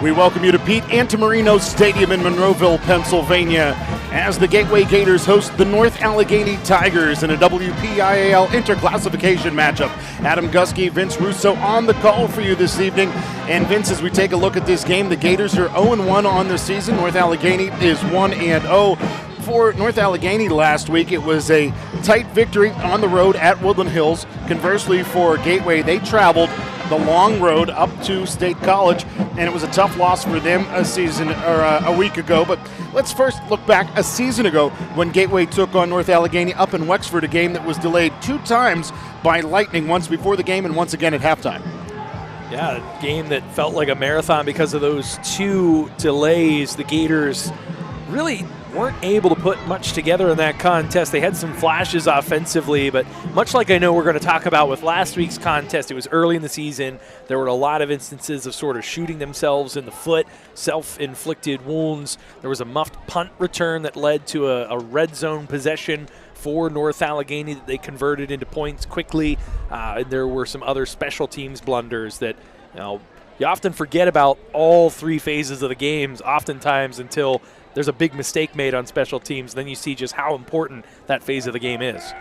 We welcome you to Pete Antamarino Stadium in Monroeville, Pennsylvania, as the Gateway Gators host the North Allegheny Tigers in a WPIAL interclassification matchup. Adam Gusky, Vince Russo on the call for you this evening. And Vince, as we take a look at this game, the Gators are 0-1 on the season. North Allegheny is 1-0. For North Allegheny last week, it was a tight victory on the road at Woodland Hills. Conversely, for Gateway, they traveled the long road up to State College, and it was a tough loss for them a week ago. But let's first look back a season ago when Gateway took on North Allegheny up in Wexford, a game that was delayed 2 times by lightning, once before the game and once again at halftime. Yeah, a game that felt like a marathon because of those 2 delays. The Gators really weren't able to put much together in that contest. They had some flashes offensively, but much like I know we're going to talk about with last week's contest, it was early in the season. There were a lot of instances of sort of shooting themselves in the foot, self-inflicted wounds. There was a muffed punt return that led to a red zone possession for North Allegheny that they converted into points quickly. And there were some other special teams blunders that, you often forget about all 3 phases of the games oftentimes until there's a big mistake made on special teams. Then you see just how important that phase of the game is.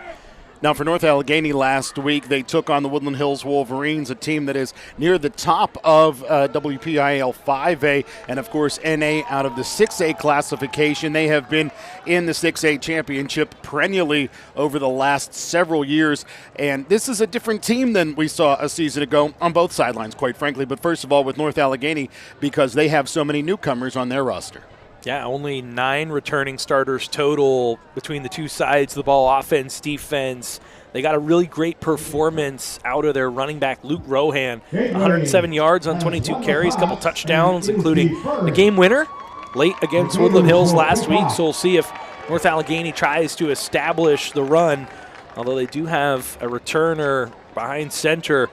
Now, for North Allegheny last week, they took on the Woodland Hills Wolverines, a team that is near the top of WPIAL 5A and, of course, NA out of the 6A classification. They have been in the 6A championship perennially over the last several years. And this is a different team than we saw a season ago on both sidelines, quite frankly. But first of all, with North Allegheny, because they have so many newcomers on their roster. Yeah, only 9 returning starters total between the 2 sides of the ball, offense, defense. They got a really great performance out of their running back, Luke Rohan. 107 yards on 22 carries, a couple touchdowns, including the game winner late against Woodland Hills last week. So we'll see if North Allegheny tries to establish the run, although they do have a returner behind center.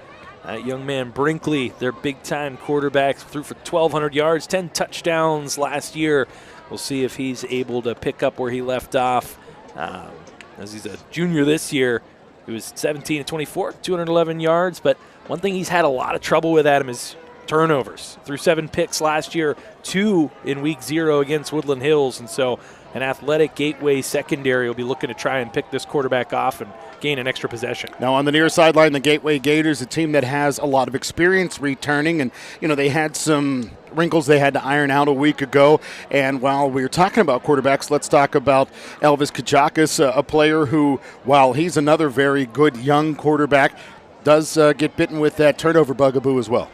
Young man Brinkley, their big-time quarterback, threw for 1,200 yards, 10 touchdowns last year. We'll see if he's able to pick up where he left off. As he's a junior this year, he was 17 of 24, 211 yards. But one thing he's had a lot of trouble with, Adam, is turnovers. Threw 7 picks last year, 2 in week 0 against Woodland Hills. And so an athletic Gateway secondary will be looking to try and pick this quarterback off and gain an extra possession. Now on the near sideline, the Gateway Gators, a team that has a lot of experience returning, and they had some wrinkles they had to iron out a week ago. And while we were talking about quarterbacks, let's talk about Elvis Kachakis, a player who, while he's another very good young quarterback, does get bitten with that turnover bugaboo as well.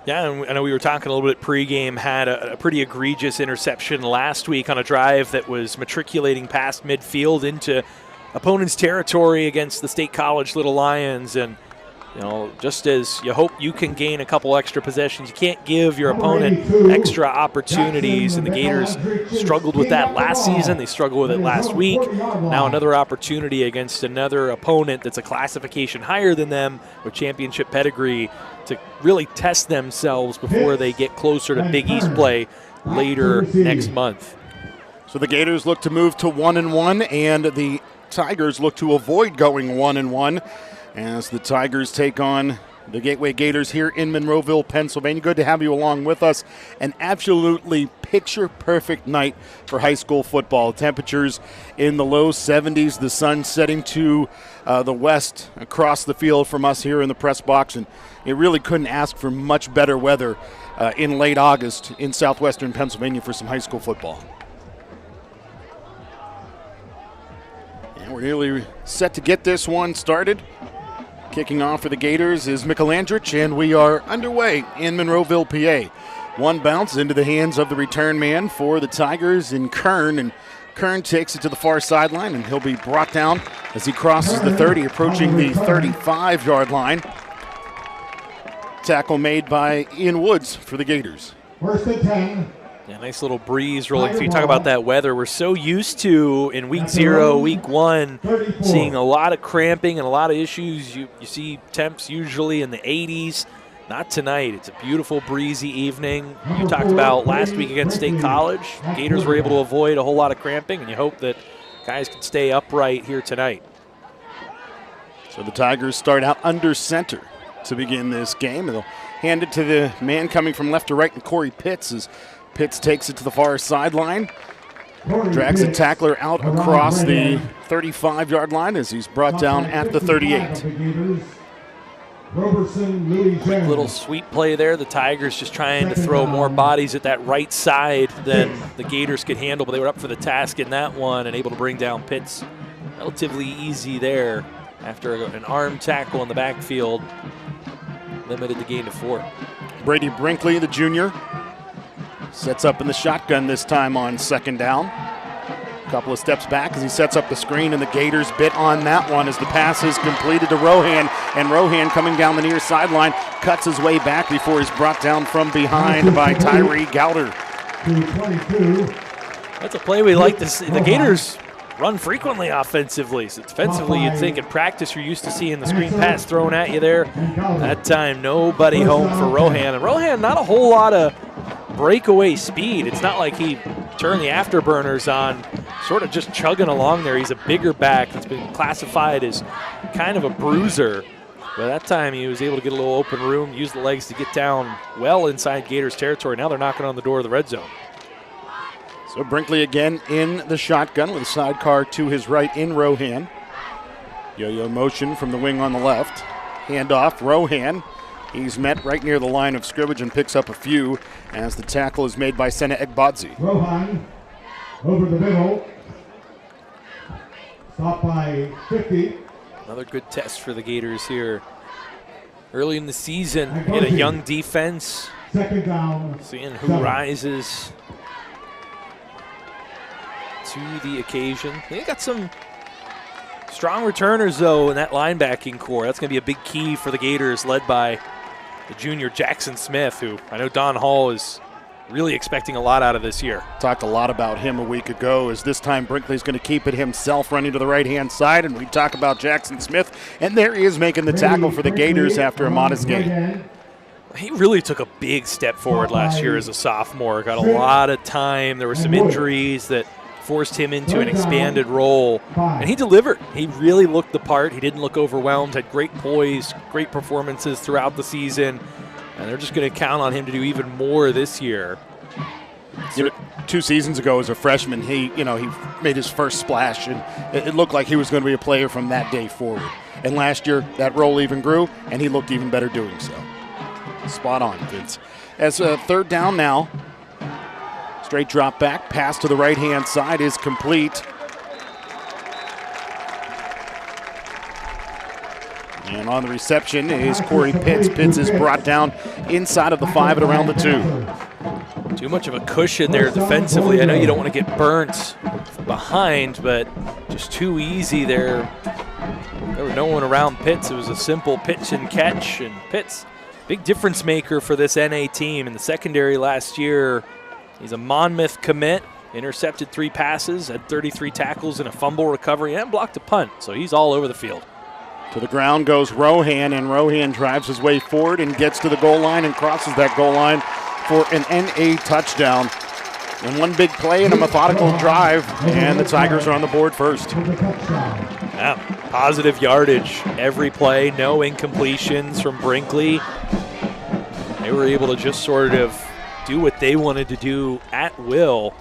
Yeah, and I know we were talking a little bit pregame, had a pretty egregious interception last week on a drive that was matriculating past midfield into opponent's territory against the State College Little Lions. And, just as you hope you can gain a couple extra possessions, you can't give your opponent extra opportunities. And the Gators struggled with that last season. They struggled with it last week. Now another opportunity against another opponent that's a classification higher than them with championship pedigree to really test themselves before they get closer to Big East play later next month. So the Gators look to move to 1-1, and the Tigers look to avoid going 1-1 as the Tigers take on the Gateway Gators here in Monroeville, Pennsylvania. Good to have you along with us. An absolutely picture-perfect night for high school football. Temperatures in the low 70s, the sun setting to the west across the field from us here in the press box, and it really couldn't ask for much better weather in late August in southwestern Pennsylvania for some high school football. And we're nearly set to get this one started. Kicking off for the Gators is Mikulandrich, and we are underway in Monroeville, PA. One bounce into the hands of the return man for the Tigers in Kern, and Kern takes it to the far sideline, and he'll be brought down as he crosses the 30, approaching the 35-yard line. Tackle made by Ian Woods for the Gators. First and 10. Yeah, nice little breeze rolling through. You talk about that weather. We're so used to, in week 0, week 1, seeing a lot of cramping and a lot of issues. You see temps usually in the 80s. Not tonight. It's a beautiful, breezy evening. You talked about last week against State College. Gators were able to avoid a whole lot of cramping, and you hope that guys can stay upright here tonight. So the Tigers start out under center to begin this game, and they'll handed to the man coming from left to right, and Corey Pitts, as Pitts takes it to the far sideline. Drags a tackler out across the 35-yard line as he's brought down at the 38. Quick little sweep play there. The Tigers just trying to throw more bodies at that right side than the Gators could handle, but they were up for the task in that one and able to bring down Pitts relatively easy there after an arm tackle in the backfield. Limited the gain to 4. Brady Brinkley, the junior, sets up in the shotgun this time on second down. Couple of steps back as he sets up the screen, and the Gators bit on that one as the pass is completed to Rohan, and Rohan coming down the near sideline cuts his way back before he's brought down from behind by Tyree Gowder. That's a play we like to see. The Gators run frequently offensively. So defensively, you'd think in practice you're used to seeing the screen pass thrown at you there. That time, nobody home for Rohan. And Rohan, not a whole lot of breakaway speed. It's not like he turned the afterburners on, sort of just chugging along there. He's a bigger back that's been classified as kind of a bruiser. But that time he was able to get a little open room, use the legs to get down well inside Gators territory. Now they're knocking on the door of the red zone. So Brinkley again in the shotgun with a sidecar to his right in Rohan. Yo-yo motion from the wing on the left. Handoff, Rohan. He's met right near the line of scrimmage and picks up a few as the tackle is made by Sena Egbadzi. Rohan over the middle. Stop by 50. Another good test for the Gators here. Early in the season, in a young defense. Second down. Seeing who rises to the occasion. They got some strong returners, though, in that linebacking core. That's going to be a big key for the Gators, led by the junior Jackson Smith, who I know Don Hall is really expecting a lot out of this year. Talked a lot about him a week ago, as this time Brinkley's going to keep it himself, running to the right-hand side, and we talk about Jackson Smith, and there he is making the tackle for the Gators after a modest gain. He really took a big step forward last year as a sophomore. Got a lot of time. There were some injuries that forced him into an expanded role, and he delivered. He really looked the part. He didn't look overwhelmed, had great poise, great performances throughout the season, and they're just going to count on him to do even more this year. You know, 2 seasons ago as a freshman, he made his first splash, and it looked like he was going to be a player from that day forward. And last year, that role even grew, and he looked even better doing so. Spot on, Vince. As a third down now, straight drop back, pass to the right-hand side is complete. And on the reception is Corey Pitts. Pitts is brought down inside of the 5 at around the 2. Too much of a cushion there defensively. I know you don't want to get burnt behind, but just too easy there. There was no one around Pitts. It was a simple pitch and catch, and Pitts, big difference maker for this NA team. In the secondary last year, he's a Monmouth commit, intercepted 3 passes, had 33 tackles and a fumble recovery, and blocked a punt, so he's all over the field. To the ground goes Rohan, and Rohan drives his way forward and gets to the goal line and crosses that goal line for an NA touchdown. And one big play and a methodical drive, and the Tigers are on the board first. Yeah, positive yardage every play, no incompletions from Brinkley. They were able to just sort of do what they wanted to do at will,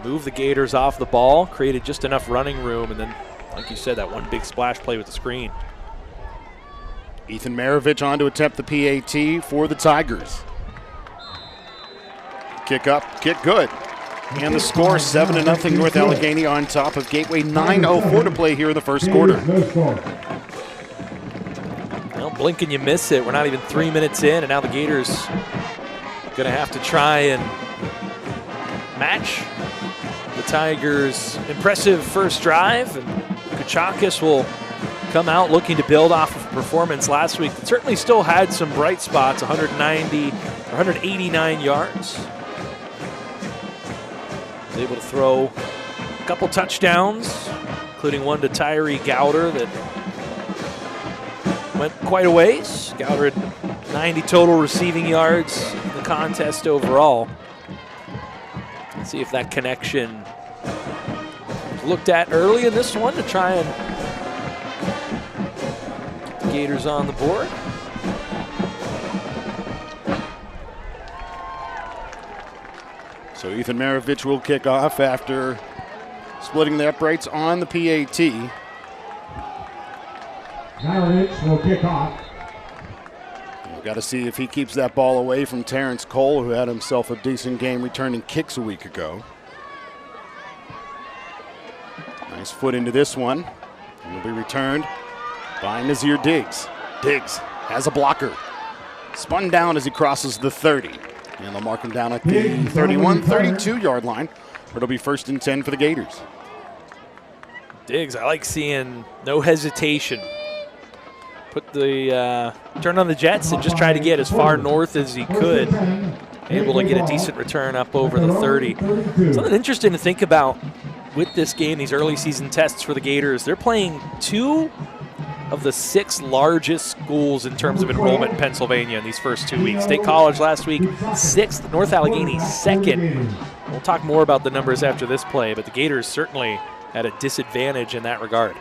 move the Gators off the ball, created just enough running room, and then, like you said, that one big splash play with the screen. Ethan Maravich on to attempt the PAT for the Tigers. Kick up, kick good. And the score, 7-0 North Allegheny on top of Gateway. 9:04 to play here in the first quarter. Well, blink and you miss it. We're not even 3 minutes in, and now the Gators going to have to try and match the Tigers' impressive first drive. And Kuchakis will come out looking to build off of a performance last week that certainly still had some bright spots, 189 yards. Was able to throw a couple touchdowns, including one to Tyree Gowder that went quite a ways. Gowder had 90 total receiving yards in the contest overall. Let's see if that connection was looked at early in this one to try and get the Gators on the board. So Ethan Maravich will kick off after splitting the uprights on the PAT. Maravich will kick off. We've got to see if he keeps that ball away from Terrence Cole, who had himself a decent game returning kicks a week ago. Nice foot into this one. And will be returned by Nazir Diggs. Diggs has a blocker. Spun down as he crosses the 30. And they'll mark him down at the 31, 32-yard line. It'll be 1st and 10 for the Gators. Diggs, I like seeing no hesitation. Put the turn on the jets and just try to get as far north as he could. Able to get a decent return up over the 30. Something interesting to think about with this game, these early season tests for the Gators. They're playing 2 of the 6 largest schools in terms of enrollment in Pennsylvania in these first 2 weeks. State College last week, 6th. North Allegheny, 2nd. We'll talk more about the numbers after this play, but the Gators certainly at a disadvantage in that regard.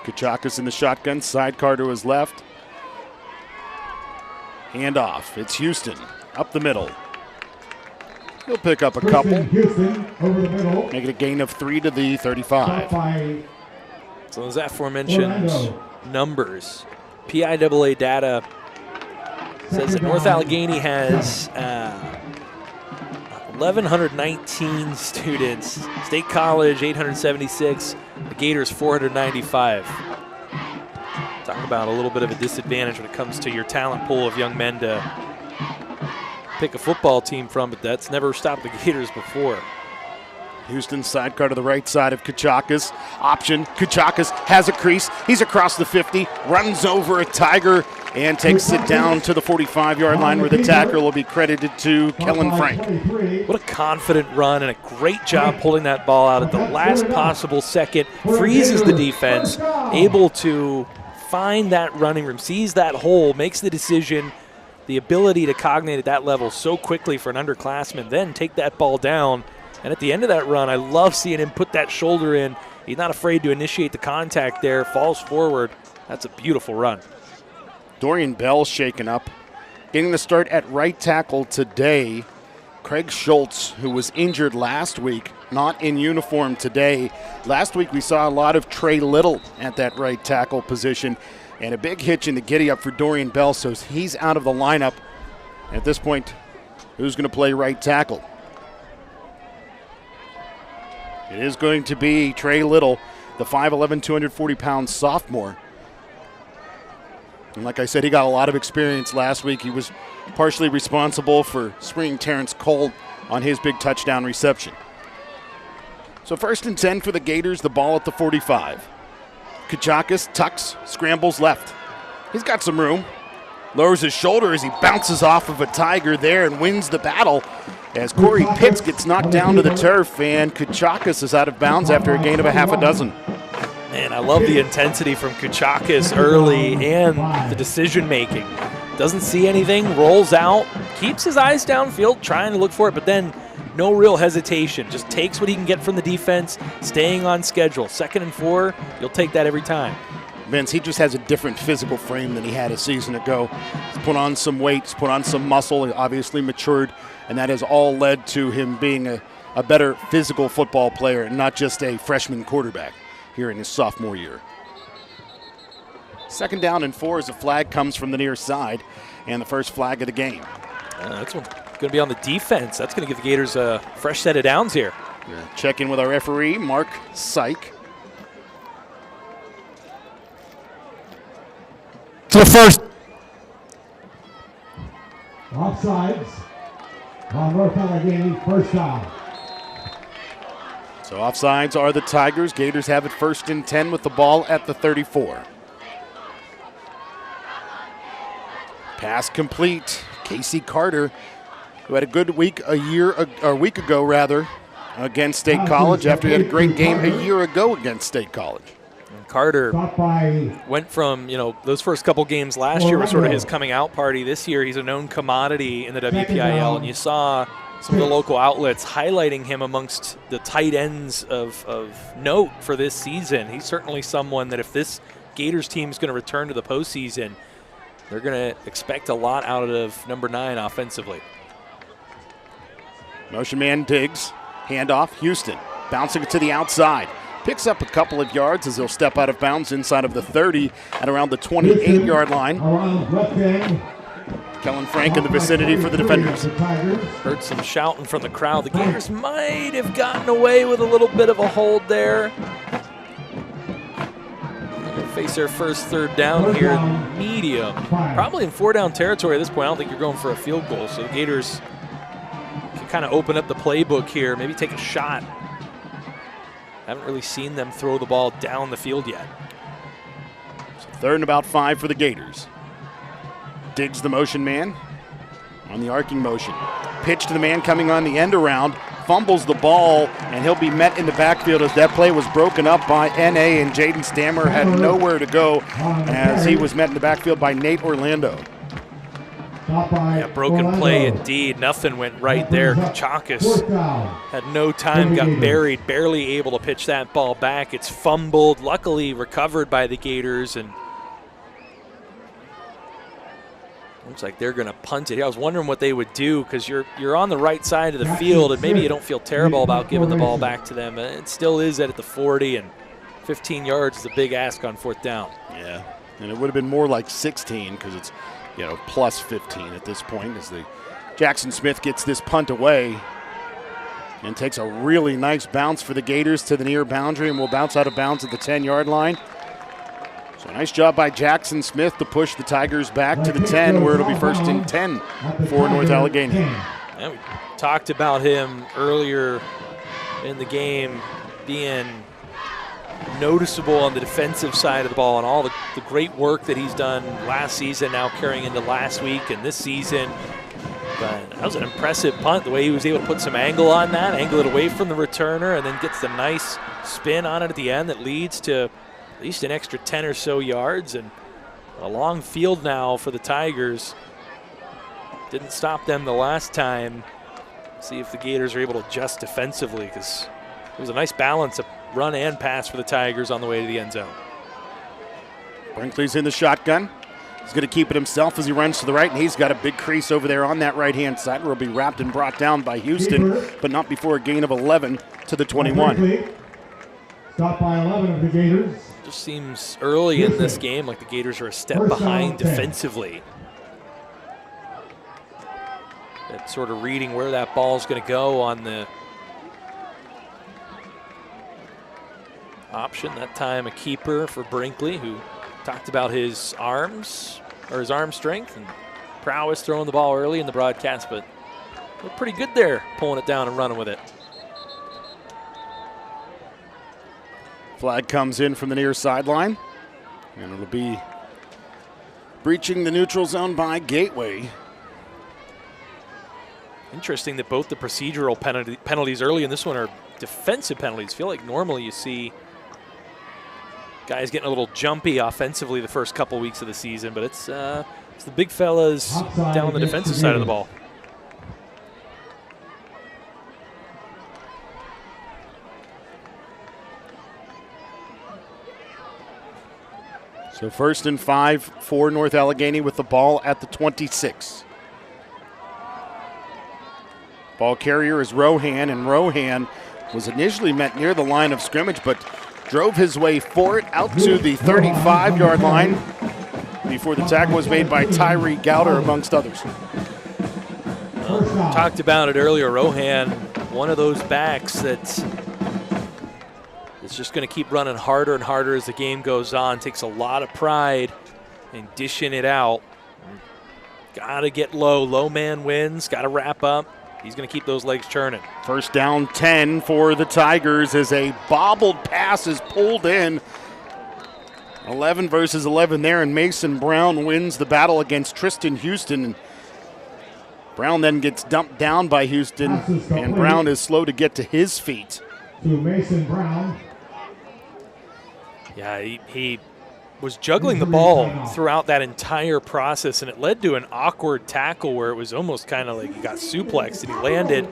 Kachakas in the shotgun, sidecar to his left. Hand off. It's Houston up the middle. He'll pick up a couple. Houston over the middle. Make it a gain of 3 to the 35. So those aforementioned numbers. PIAA data says that North Allegheny has 1,119 students. State College, 876. The Gators, 495. Talk about a little bit of a disadvantage when it comes to your talent pool of young men to pick a football team from, but that's never stopped the Gators before. Houston sidecar to the right side of Kachakas. Option. Kachakas has a crease. He's across the 50, runs over a Tiger, and takes it down to the 45-yard line where the tackle will be credited to Kellen Frank. What a confident run and a great job pulling that ball out at the last possible second. Freezes the defense, able to find that running room, sees that hole, makes the decision. The ability to cognate at that level so quickly for an underclassman, then take that ball down. And at the end of that run, I love seeing him put that shoulder in. He's not afraid to initiate the contact there, falls forward. That's a beautiful run. Dorian Bell shaken up. Getting the start at right tackle today. Craig Schultz, who was injured last week, not in uniform today. Last week we saw a lot of Trey Little at that right tackle position. And a big hitch in the giddy-up for Dorian Bell, so he's out of the lineup. At this point, who's going to play right tackle? It is going to be Trey Little, the 5'11", 240-pound sophomore. And like I said, he got a lot of experience last week. He was partially responsible for springing Terrence Cole on his big touchdown reception. So 1st and 10 for the Gators, the ball at the 45. Kachakas tucks, scrambles left. He's got some room. Lowers his shoulder as he bounces off of a Tiger there and wins the battle as Corey Pitts gets knocked down to the turf, and Kachakas is out of bounds after a gain of a half a dozen. Man, I love the intensity from Kachakas early and the decision-making. Doesn't see anything, rolls out, keeps his eyes downfield, trying to look for it, but then no real hesitation. Just takes what he can get from the defense, staying on schedule. 2nd and 4, you'll take that every time. Vince, he just has a different physical frame than he had a season ago. He's put on some weight, he's put on some muscle, obviously matured, and that has all led to him being a better physical football player and not just a freshman quarterback here in his sophomore year. 2nd down and 4 as a flag comes from the near side, and the first flag of the game. That's going to be on the defense. That's going to give the Gators a fresh set of downs here. Check in with our referee, Mark Syke. To the first. Offsides on North Allegheny, 1st down. So offsides are the Tigers. Gators have it 1st and 10 with the ball at the 34. Pass complete. Casey Carter, who had a good week a week ago against State College after he had a great game a year ago against State College. And Carter went from, those first couple games last year was sort of his coming out party. This year he's a known commodity in the WPIAL, and you saw some of the local outlets highlighting him amongst the tight ends of note for this season. He's certainly someone that if this Gators team is going to return to the postseason, they're going to expect a lot out of number 9 offensively. Motion man digs. Handoff. Houston bouncing it to the outside. Picks up a couple of yards as he'll step out of bounds inside of the 30 at around the 28-yard line. Kellen Frank in the vicinity for the defenders. Heard some shouting from the crowd. The Gators might have gotten away with a little bit of a hold there. They'll face their first third down here, medium. Probably in 4-down territory at this point. I don't think you're going for a field goal, so the Gators can kind of open up the playbook here, maybe take a shot. Haven't really seen them throw the ball down the field yet. So 3rd and about 5 for the Gators. Digs the motion man on the arcing motion. Pitch to the man coming on the end around. Fumbles the ball, and he'll be met in the backfield as that play was broken up by N.A. and Jaden Stammer had nowhere to go as he was met in the backfield by Nate Orlando. Yeah, broken play indeed. Nothing went right there. Kachakis had no time, got buried, barely able to pitch that ball back. It's fumbled, luckily recovered by the Gators, and looks like they're going to punt it. I was wondering what they would do because you're on the right side of the field, and maybe you don't feel terrible about giving the ball back to them. It still is at the 40, and 15 yards is a big ask on 4th down. Yeah, and it would have been more like 16 because it's, plus 15 at this point as the Jackson Smith gets this punt away and takes a really nice bounce for the Gators to the near boundary and will bounce out of bounds at the 10-yard line. So nice job by Jackson Smith to push the Tigers back to the 10 where it'll be 1st and 10 for North Allegheny. Yeah, we talked about him earlier in the game being noticeable on the defensive side of the ball and all the great work that he's done last season, now carrying into last week and this season. But that was an impressive punt, the way he was able to put some angle on that, angle it away from the returner, and then gets the nice spin on it at the end that leads to at least an extra 10 or so yards, and a long field now for the Tigers. Didn't stop them the last time. See if the Gators are able to adjust defensively, because it was a nice balance of run and pass for the Tigers on the way to the end zone. Brinkley's in the shotgun. He's going to keep it himself as he runs to the right, and he's got a big crease over there on that right-hand side where he'll be wrapped and brought down by Houston, but not before a gain of 11 to the 21. Stop by 11 of the Gators. Just seems early in this game like the Gators are a step behind defensively. That sort of reading where that ball is going to go on the option. That time a keeper for Brinkley, who talked about his arms, or his arm strength and prowess throwing the ball early in the broadcast, but looked pretty good there, pulling it down and running with it. Flag comes in from the near sideline, and it'll be breaching the neutral zone by Gateway. Interesting that both the procedural penalties early in this one are defensive penalties. I feel like normally you see guys getting a little jumpy offensively the first couple weeks of the season, but it's the big fellas down on the defensive side of the ball. So 1st and 5 for North Allegheny with the ball at the 26. Ball carrier is Rohan, and Rohan was initially met near the line of scrimmage, but drove his way for it out to the 35-yard line before the tackle was made by Tyree Gowder, amongst others. Talked about it earlier. Rohan, one of those backs that's just going to keep running harder and harder as the game goes on. Takes a lot of pride in dishing it out. Got to get low. Low man wins. Got to wrap up. He's going to keep those legs churning. 1st down 10 for the Tigers as a bobbled pass is pulled in. 11 versus 11 there, and Mason Brown wins the battle against Tristan Houston. Brown then gets dumped down by Houston, and Brown is slow to get to his feet. To Mason Brown. Yeah, he was juggling the ball throughout that entire process, and it led to an awkward tackle where it was almost kind of like he got suplexed, and he landed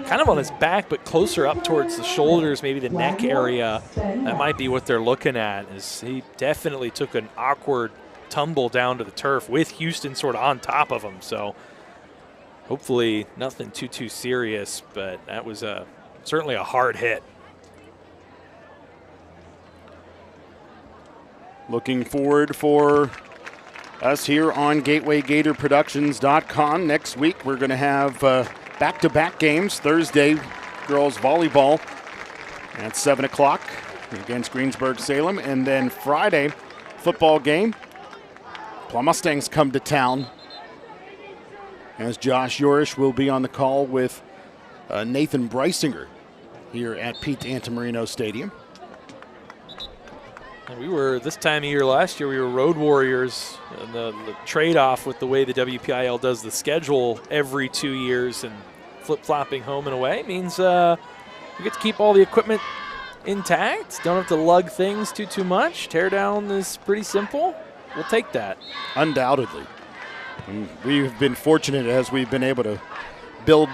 kind of on his back but closer up towards the shoulders, maybe the neck area. That might be what they're looking at, is he definitely took an awkward tumble down to the turf with Houston sort of on top of him. So Hopefully nothing too serious, but that was certainly a hard hit. Looking forward for us here on GatewayGatorProductions.com. Next week we're going to have back-to-back games. Thursday, girls volleyball at 7 o'clock against Greensburg-Salem. And then Friday, football game. Plum Mustangs come to town as Josh Yorish will be on the call with Nathan Breisinger here at Pete Antamarino Stadium. And we were, this time of year last year, we were road warriors. And the trade-off with the way the WPIAL does the schedule every 2 years and flip-flopping home and away means you get to keep all the equipment intact. Don't have to lug things too much. Tear down is pretty simple. We'll take that. Undoubtedly. And we've been fortunate as we've been able to build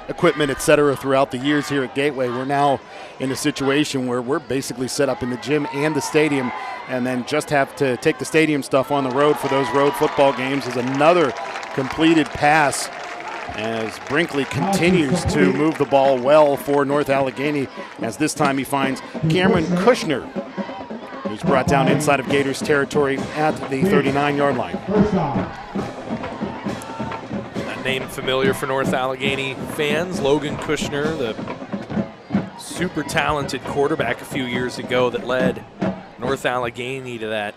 equipment, et cetera, throughout the years here at Gateway. We're now in a situation where we're basically set up in the gym and the stadium, and then just have to take the stadium stuff on the road for those road football games. Is another completed pass as Brinkley continues to move the ball well for North Allegheny, as this time he finds Cameron Kushner, who's brought down inside of Gators territory at the 39-yard line. Name familiar for North Allegheny fans. Logan Kushner, the super talented quarterback a few years ago that led North Allegheny to that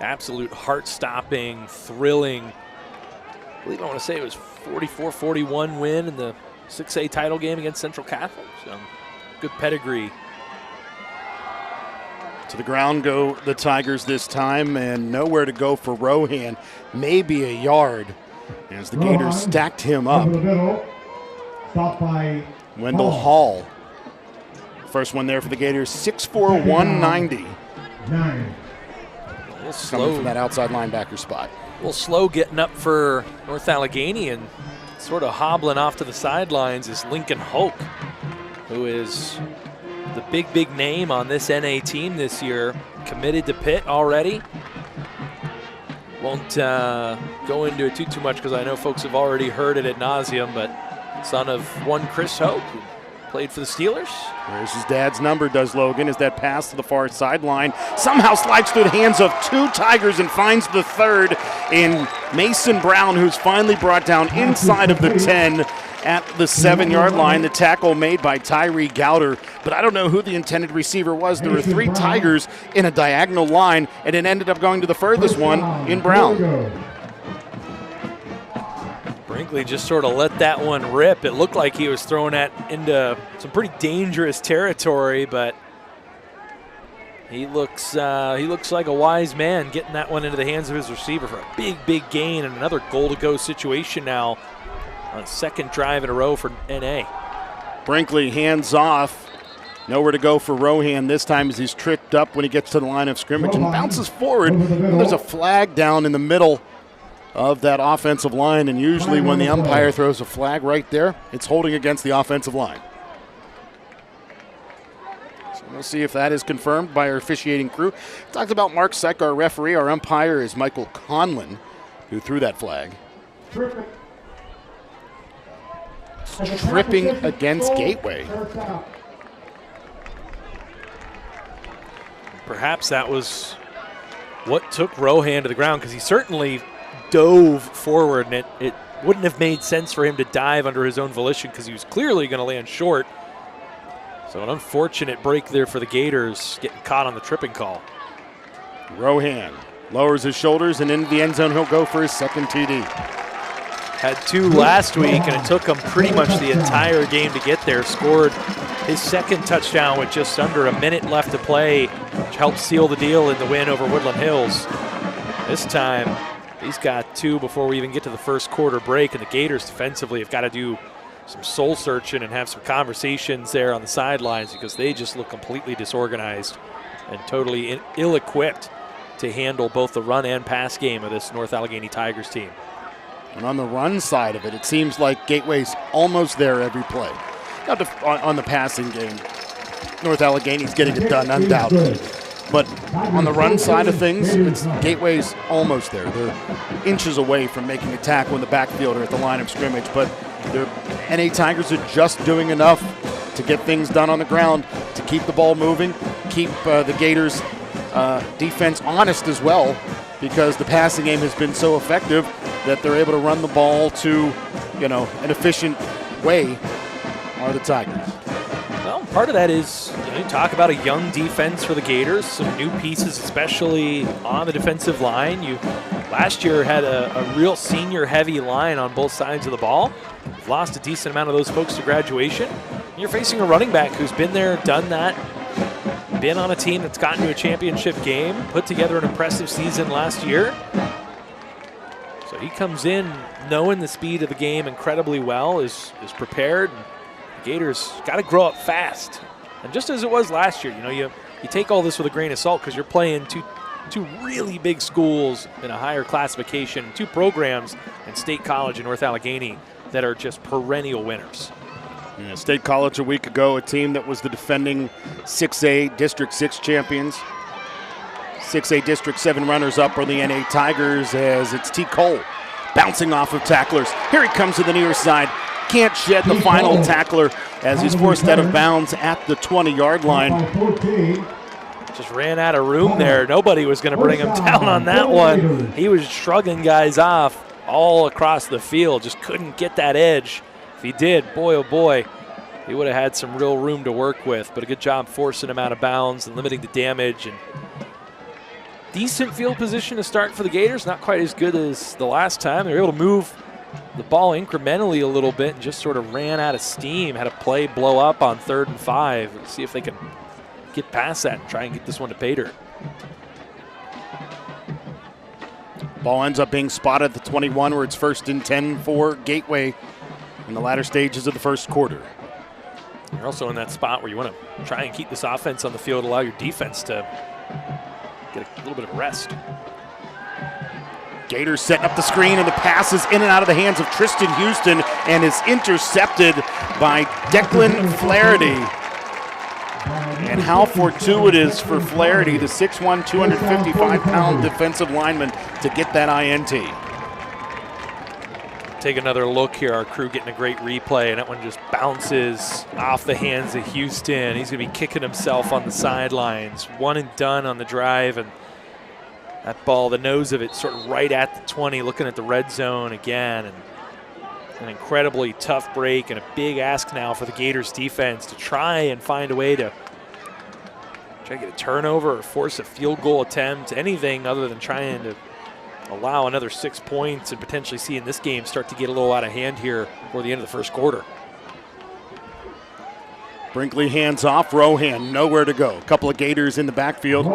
absolute heart-stopping, thrilling, I believe I want to say it was 44-41 win in the 6A title game against Central Catholic. So good pedigree. To the ground go the Tigers this time, and nowhere to go for Rohan. Maybe a yard as the Gators stacked him up. Wendell Hall. First one there for the Gators, 6'4", 190. Coming from that outside linebacker spot. A little slow getting up for North Allegheny, and sort of hobbling off to the sidelines is Lincoln Hoke, who is the big name on this NA team this year. Committed to Pitt already. Won't go into it too much because I know folks have already heard it ad nauseum, but son of one Chris Hope, who played for the Steelers. There's his dad's number, does Logan, as that pass to the far sideline somehow slides through the hands of two Tigers and finds the third in Mason Brown, who's finally brought down inside of the 10 at the 7-yard line. The tackle made by Tyree Gowder, but I don't know who the intended receiver was. There were three Tigers in a diagonal line, and it ended up going to the furthest one in Brown. Brinkley just sort of let that one rip. It looked like he was throwing that into some pretty dangerous territory, but he looks like a wise man getting that one into the hands of his receiver for a big gain, and another goal-to-go situation now on a second drive in a row for NA. Brinkley hands off. Nowhere to go for Rohan this time as he's tripped up when he gets to the line of scrimmage and bounces forward. And there's a flag down in the middle of that offensive line, and usually when the umpire throws a flag right there, it's holding against the offensive line. So we'll see if that is confirmed by our officiating crew. Talked about Mark Seck, our referee. Our umpire is Michael Conlon, who threw that flag. Tripping against Gateway. Perhaps that was what took Rohan to the ground, because he certainly dove forward, and it wouldn't have made sense for him to dive under his own volition because he was clearly going to land short. So an unfortunate break there for the Gators, getting caught on the tripping call. Rohan lowers his shoulders, and into the end zone he'll go for his second TD. Had two last week, and it took him pretty much the entire game to get there. Scored his second touchdown with just under a minute left to play, which helped seal the deal in the win over Woodland Hills. This time, he's got two before we even get to the first quarter break, and the Gators defensively have got to do some soul searching and have some conversations there on the sidelines, because they just look completely disorganized and totally ill-equipped to handle both the run and pass game of this North Allegheny Tigers team. And on the run side of it, it seems like Gateway's almost there every play. Now on the passing game, North Allegheny's getting it done, undoubtedly. But On the run side of things, Gateway's almost there. They're inches away from making a tackle in the backfield or at the line of scrimmage, but the NA Tigers are just doing enough to get things done on the ground, to keep the ball moving, keep the Gators defense honest as well, because the passing game has been so effective that they're able to run the ball to, an efficient way are the Tigers. Well, part of that is, you talk about a young defense for the Gators, some new pieces, especially on the defensive line. You last year had a real senior-heavy line on both sides of the ball. You've lost a decent amount of those folks to graduation. You're facing a running back who's been there, done that, been on a team that's gotten to a championship game, put together an impressive season last year. So he comes in knowing the speed of the game incredibly well, is prepared. And the Gators got to grow up fast. And just as it was last year, you take all this with a grain of salt because you're playing two really big schools in a higher classification, two programs in State College and North Allegheny that are just perennial winners. Yeah, State College a week ago, a team that was the defending 6A District 6 champions. 6A District 7 runners-up are the NA Tigers, as it's T. Cole bouncing off of tacklers. Here he comes to the near side. Can't shed the final tackler as he's forced out of bounds at the 20-yard line. Just ran out of room there. Nobody was going to bring him down on that one. He was shrugging guys off all across the field. Just couldn't get that edge. If he did, boy, oh boy, he would have had some real room to work with. But a good job forcing him out of bounds and limiting the damage. And decent field position to start for the Gators. Not quite as good as the last time. They were able to move the ball incrementally a little bit and just sort of ran out of steam. Had a play blow up on 3rd and 5. Let's see if they can get past that and try and get this one to pay dirt. Ball ends up being spotted at the 21, where it's 1st and 10 for Gateway in the latter stages of the first quarter. You're also in that spot where you want to try and keep this offense on the field, allow your defense to get a little bit of rest. Gators setting up the screen, and the pass is in and out of the hands of Tristan Houston and is intercepted by Declan Flaherty. And how fortuitous for Flaherty, the 6'1", 255-pound defensive lineman, to get that INT. Take another look here. Our crew getting a great replay, and that one just bounces off the hands of Houston. He's going to be kicking himself on the sidelines. 1 and done on the drive, and that ball, the nose of it, sort of right at the 20, looking at the red zone again. And an incredibly tough break and a big ask now for the Gators defense to try and find a way to try to get a turnover or force a field goal attempt, anything other than trying to allow another 6 points and potentially seeing this game start to get a little out of hand here before the end of the first quarter. Brinkley hands off. Rohan nowhere to go. A couple of Gators in the backfield,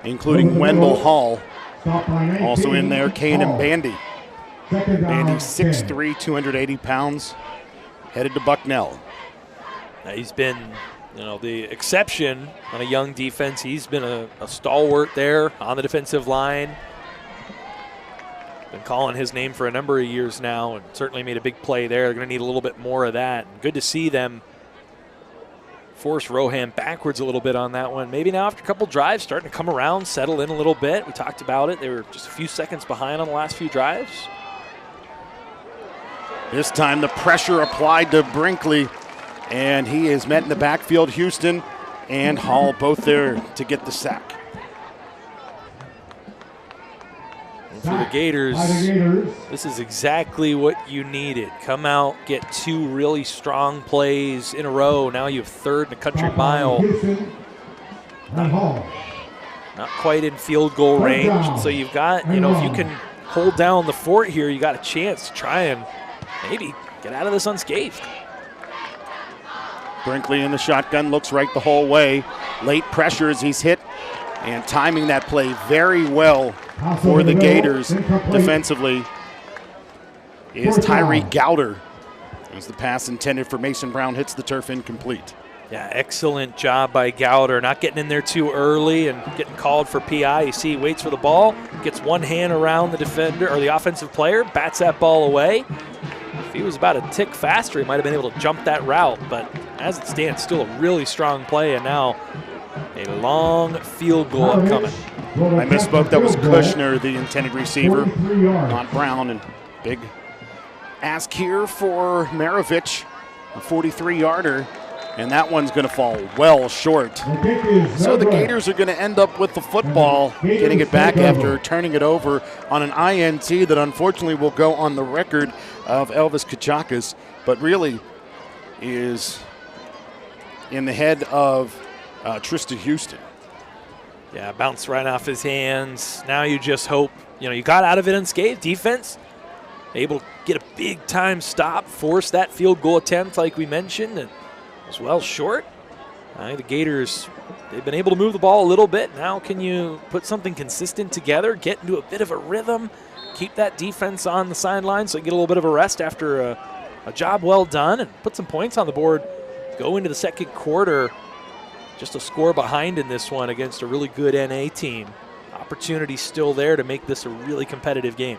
including Wendell Hall. Also in there, Kanan Bandy. Bandy 6'3", 280 pounds, headed to Bucknell. Now he's been, the exception on a young defense. He's been a stalwart there on the defensive line. Been calling his name for a number of years now, and certainly made a big play there. They're going to need a little bit more of that. And good to see them force Rohan backwards a little bit on that one. Maybe now after a couple drives, starting to come around, settle in a little bit. We talked about it. They were just a few seconds behind on the last few drives. This time the pressure applied to Brinkley, and he is met in the backfield. Houston and Hall both there to get the sack. And for the Gators, this is exactly what you needed. Come out, get 2 really strong plays in a row. Now you have 3rd and a country mile. Not quite in field goal range. So you've got, if you can hold down the fort here, you got a chance to try and maybe get out of this unscathed. Brinkley in the shotgun, looks right the whole way. Late pressure as he's hit, and timing that play very well for the Gators defensively is Tyreek Gowder, as the pass intended for Mason Brown hits the turf incomplete. Yeah, excellent job by Gowder, not getting in there too early and getting called for PI. You see he waits for the ball, gets one hand around the defender or the offensive player, bats that ball away. If he was about a tick faster, he might have been able to jump that route, but as it stands, still a really strong play, and now A long field goal upcoming. I misspoke. That was Kushner, the intended receiver, not Brown. And big ask here for Maravich, a 43-yarder. And that one's going to fall well short. So the Gators are going to end up with the football, getting it back after turning it over on an INT that unfortunately will go on the record of Elvis Kachakis, but really is in the head of Tristan Houston. Yeah, bounced right off his hands. Now you just hope, you got out of it unscathed. Defense able to get a big-time stop, force that field goal attempt like we mentioned, and as well short. I think the Gators, they've been able to move the ball a little bit. Now can you put something consistent together, get into a bit of a rhythm, keep that defense on the sideline so you get a little bit of a rest after a job well done, and put some points on the board. Go into the second quarter, just a score behind in this one against a really good NA team. Opportunity still there to make this a really competitive game.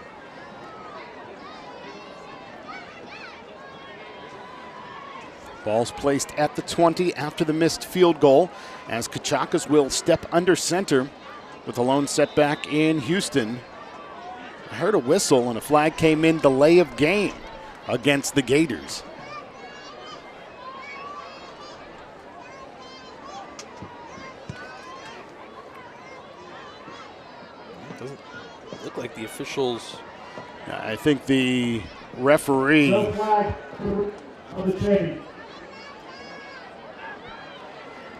Ball's placed at the 20 after the missed field goal as Kachakis will step under center with a lone setback in Houston. I heard a whistle and a flag came in, delay of game against the Gators. Doesn't look like the officials. I think the referee. No flag on the chain.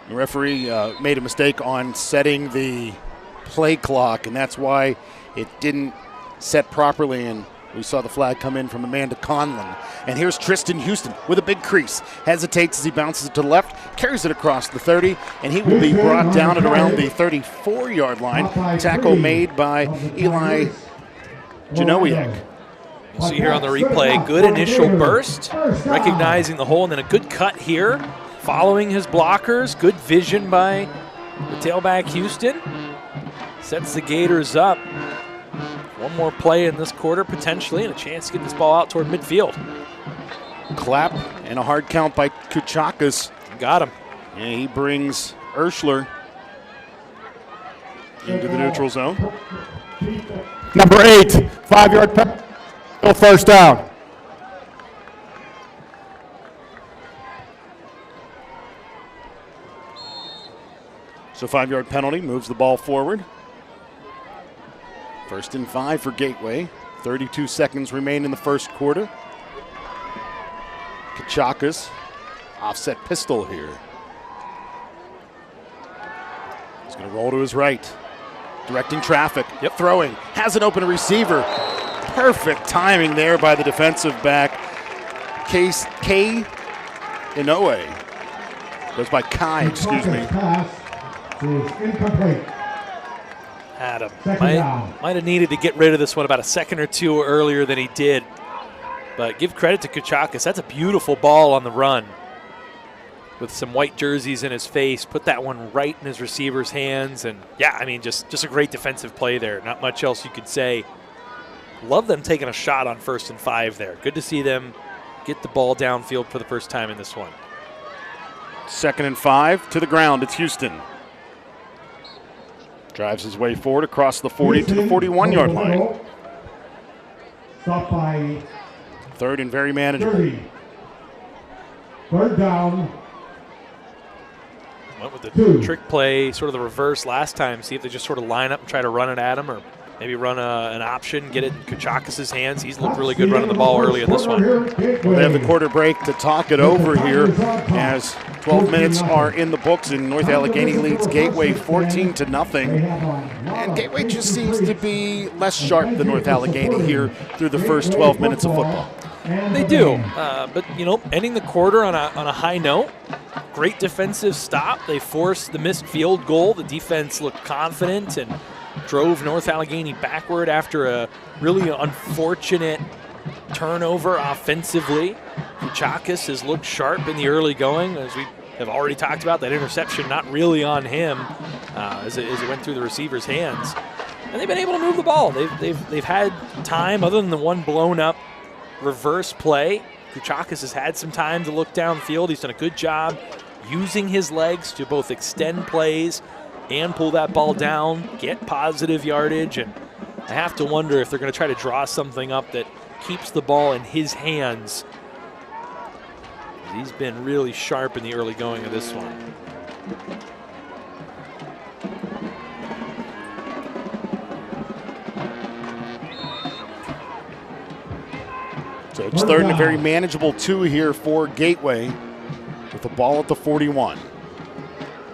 The referee made a mistake on setting the play clock, and that's why it didn't set properly, and we saw the flag come in from Amanda Conlon. And here's Tristan Houston with a big crease. Hesitates as he bounces it to the left, carries it across the 30, and he will be brought down at around the 34-yard line. Tackle made by Eli Janowiak. You see here on the replay, good initial burst, recognizing the hole, and then a good cut here. Following his blockers, good vision by the tailback Houston. Sets the Gators up. One more play in this quarter potentially, and a chance to get this ball out toward midfield. Clap and a hard count by Kachakis. Got him. And he brings Urschler into the neutral zone. Number 8, 5-yard penalty, first down. So 5-yard penalty moves the ball forward. 1st and 5 for Gateway. 32 seconds remain in the first quarter. Kachakis, offset pistol here. He's going to roll to his right. Directing traffic. Yep, throwing. Has an open receiver. Perfect timing there by the defensive back. K. Inoue. Goes by Kai, excuse me. Is incomplete. Adam might have needed to get rid of this one about a second or two earlier than he did. But give credit to Kachakis. That's a beautiful ball on the run. With some white jerseys in his face, put that one right in his receiver's hands. And yeah, I mean, just a great defensive play there. Not much else you could say. Love them taking a shot on 1st and 5 there. Good to see them get the ball downfield for the first time in this one. 2nd and 5 to the ground. It's Houston. Drives his way forward across the 40 to the 41-yard line. Stop by 3rd and very manageable. 30. 3rd down. Went with the trick play, sort of the reverse last time. See if they just sort of line up and try to run it at him, or maybe run an option, get it in Kachakis' hands. He's looked really good running the ball early in this one. They have the quarter break to talk it over here as 12 minutes are in the books, and North Allegheny leads Gateway 14-0. And Gateway just seems to be less sharp than North Allegheny here through the first 12 minutes of football. They do, but ending the quarter on a high note. Great defensive stop. They forced the missed field goal. The defense looked confident and drove North Allegheny backward after a really unfortunate turnover offensively. Kachakis has looked sharp in the early going, as we have already talked about. That interception not really on him as it went through the receiver's hands. And they've been able to move the ball. They've had time, other than the one blown up reverse play. Kachakis has had some time to look downfield. He's done a good job using his legs to both extend plays and pull that ball down, get positive yardage. And I have to wonder if they're going to try to draw something up that keeps the ball in his hands. He's been really sharp in the early going of this one. So it's third and a very manageable 2 here for Gateway with the ball at the 41.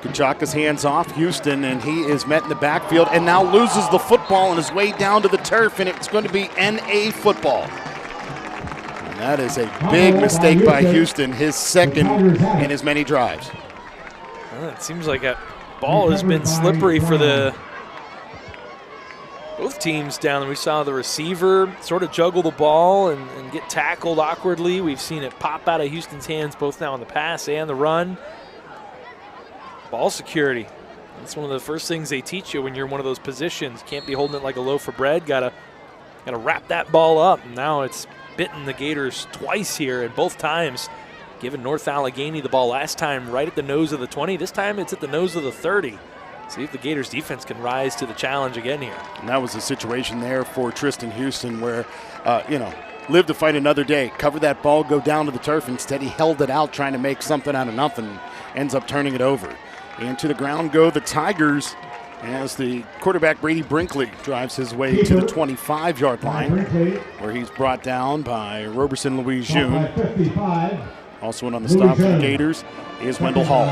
Kachaka's hands off Houston, and he is met in the backfield and now loses the football on his way down to the turf, and it's going to be NA football. And that is a big mistake by Houston, his second in as many drives. Well, it seems like that ball has been slippery for both teams down there. We saw the receiver sort of juggle the ball and get tackled awkwardly. We've seen it pop out of Houston's hands both now on the pass and the run. Ball security. That's one of the first things they teach you when you're in one of those positions. Can't be holding it like a loaf of bread. Gotta wrap that ball up. And now it's bitten the Gators twice here, and both times giving North Allegheny the ball last time right at the nose of the 20. This time it's at the nose of the 30. See if the Gators defense can rise to the challenge again here. And that was a situation there for Tristan Houston where, live to fight another day. Cover that ball, go down to the turf. Instead, he held it out trying to make something out of nothing. Ends up turning it over. And to the ground go the Tigers as the quarterback Brady Brinkley drives his way to the 25-yard line, where he's brought down by Roberson Louis June. Also in on the stop for the Gators is Wendell Hall.